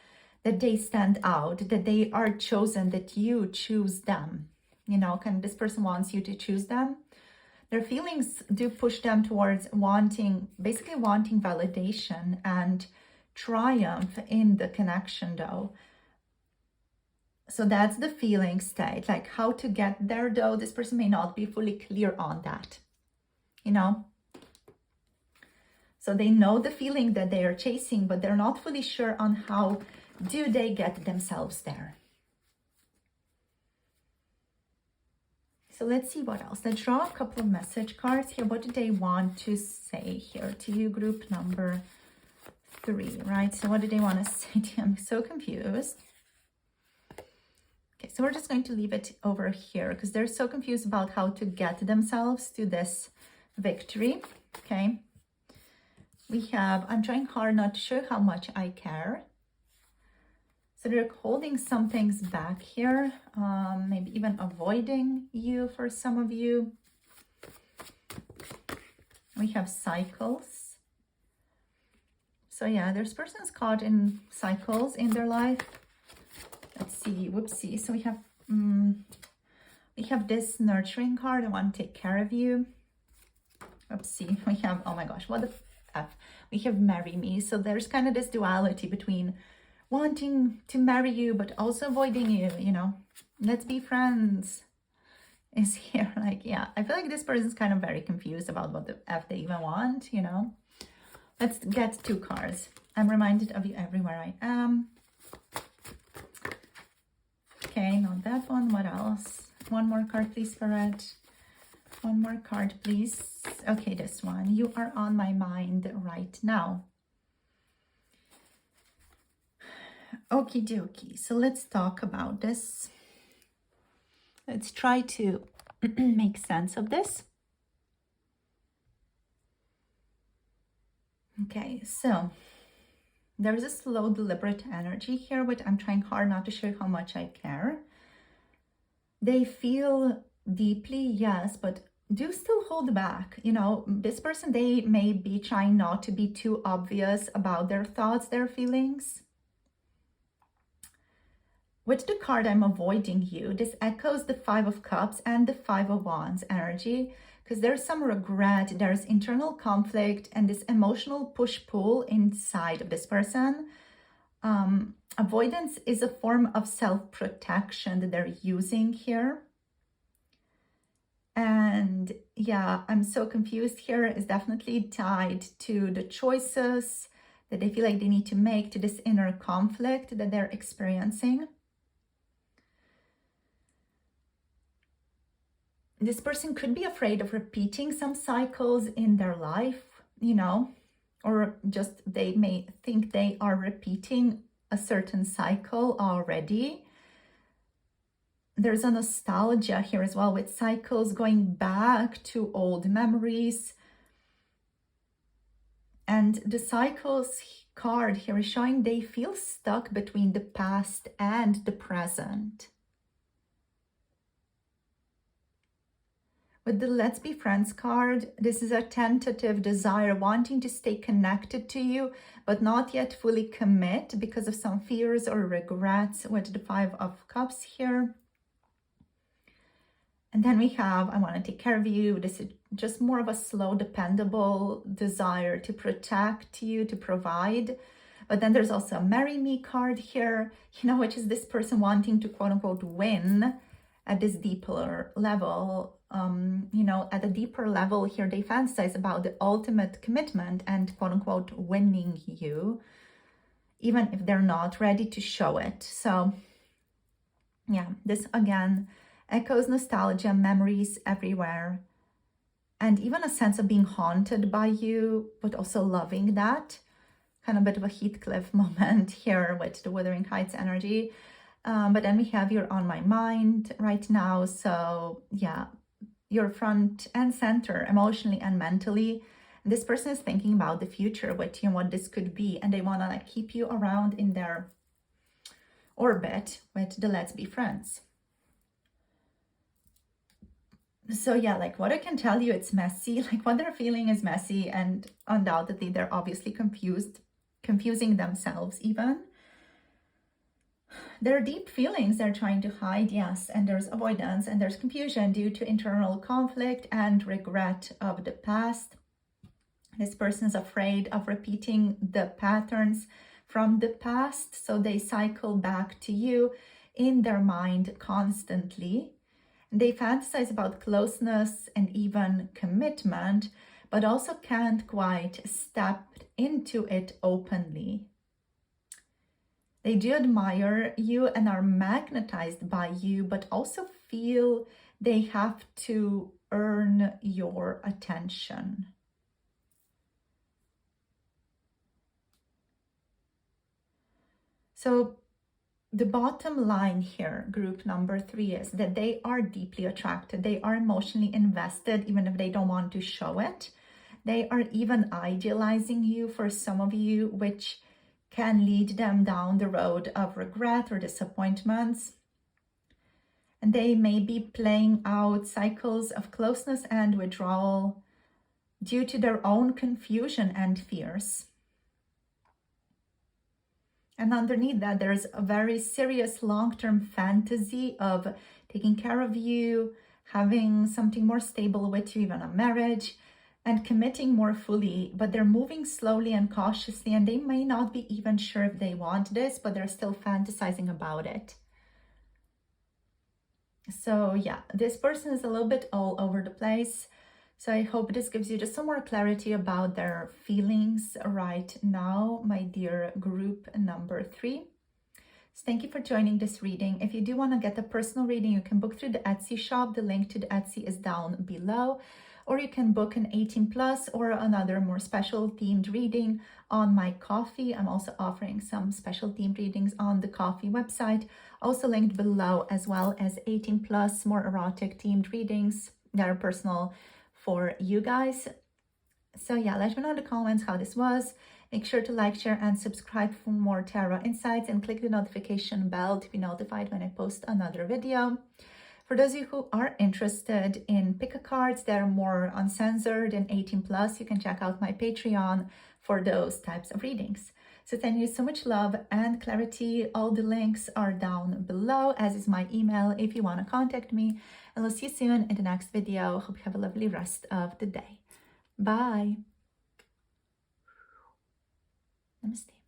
that they stand out, that they are chosen, that you choose them. You know, this person wants you to choose them. Their feelings do push them towards basically wanting validation and triumph in the connection though. So that's the feeling state, like how to get there though. This person may not be fully clear on that, you know. So they know the feeling that they are chasing, but they're not fully sure on how do they get themselves there. So let's see what else. Let's draw a couple of message cards here. What do they want to say here to you, group number 3, right? So what do they want to say to you? I'm so confused. Okay, so we're just going to leave it over here because they're so confused about how to get themselves to this victory, okay? we have, I'm trying hard not to show how much I care. So they're holding some things back here, maybe even avoiding you for some of you. We have cycles. So yeah, there's persons caught in cycles in their life. Let's see, whoopsie. So we have this nurturing card. I want to take care of you. Oopsie. We have, oh my gosh, what the F. We have marry me. So there's kind of this duality between wanting to marry you, but also avoiding you, you know. Let's be friends is here. Like, yeah, I feel like this person's kind of very confused about what the F they even want, you know. Let's get 2 cards. I'm reminded of you everywhere I am. Okay, not that one. What else? One more card, please, Spirit. One more card, please. Okay, this one. You are on my mind right now. Okie dokie. So let's talk about this. Let's try to make sense of this. Okay, so there's a slow, deliberate energy here, which I'm trying hard not to show how much I care. They feel deeply, yes, but do still hold back. You know, this person, they may be trying not to be too obvious about their thoughts, their feelings. With the card, I'm avoiding you. This echoes the 5 of Cups and the 5 of Wands energy, because there's some regret, there's internal conflict, and this emotional push-pull inside of this person. Avoidance is a form of self-protection that they're using here. And yeah, I'm so confused here. Is definitely tied to the choices that they feel like they need to make, to this inner conflict that they're experiencing. This person could be afraid of repeating some cycles in their life, you know, or just they may think they are repeating a certain cycle already. There's a nostalgia here as well with cycles going back to old memories. And the cycles card here is showing they feel stuck between the past and the present. With the Let's Be Friends card, this is a tentative desire, wanting to stay connected to you, but not yet fully commit because of some fears or regrets with the 5 of Cups here. And then we have, I want to take care of you. This is just more of a slow, dependable desire to protect you, to provide. But then there's also a Marry Me card here, you know, which is this person wanting to quote unquote win at this deeper level. You know, at a deeper level here, they fantasize about the ultimate commitment and quote unquote winning you, even if they're not ready to show it. So yeah, this again echoes nostalgia, memories everywhere, and even a sense of being haunted by you, but also loving that. Kind of a bit of a Heathcliff moment here with the Wuthering Heights energy. But then we have You're on My Mind right now. So yeah, you're front and center emotionally and mentally. This person is thinking about the future with you and what this could be, and they want to like keep you around in their orbit with the Let's Be Friends. So yeah, like what I can tell you, it's messy. Like what they're feeling is messy, and undoubtedly they're obviously confusing themselves even. There are deep feelings they're trying to hide, yes, and there's avoidance and there's confusion due to internal conflict and regret of the past. This person is afraid of repeating the patterns from the past, so they cycle back to you in their mind constantly. They fantasize about closeness and even commitment, but also can't quite step into it openly. They do admire you and are magnetized by you, but also feel they have to earn your attention. So the bottom line here, group number 3, is that they are deeply attracted. They are emotionally invested, even if they don't want to show it. They are even idealizing you for some of you, which can lead them down the road of regret or disappointments. And they may be playing out cycles of closeness and withdrawal due to their own confusion and fears. And underneath that, there's a very serious long-term fantasy of taking care of you, having something more stable with you, even a marriage, and committing more fully. But they're moving slowly and cautiously, and they may not be even sure if they want this, but they're still fantasizing about it. So yeah, this person is a little bit all over the place. So I hope this gives you just some more clarity about their feelings right now, my dear group number 3. So thank you for joining this reading. If you do want to get a personal reading, you can book through the Etsy shop. The link to the Etsy is down below. Or you can book an 18+ or another more special themed reading on my Ko-fi. I'm also offering some special themed readings on the Ko-fi website, also linked below, as well as 18+ more erotic themed readings that are personal for you guys. So yeah, let me know in the comments how this was. Make sure to like, share, and subscribe for more tarot insights, and click the notification bell to be notified when I post another video. For those of you who are interested in pick-a cards that are more uncensored and 18+, you can check out my Patreon for those types of readings. So send you so much love and clarity. All the links are down below, as is my email if you want to contact me. And we'll see you soon in the next video. Hope you have a lovely rest of the day. Bye. Namaste.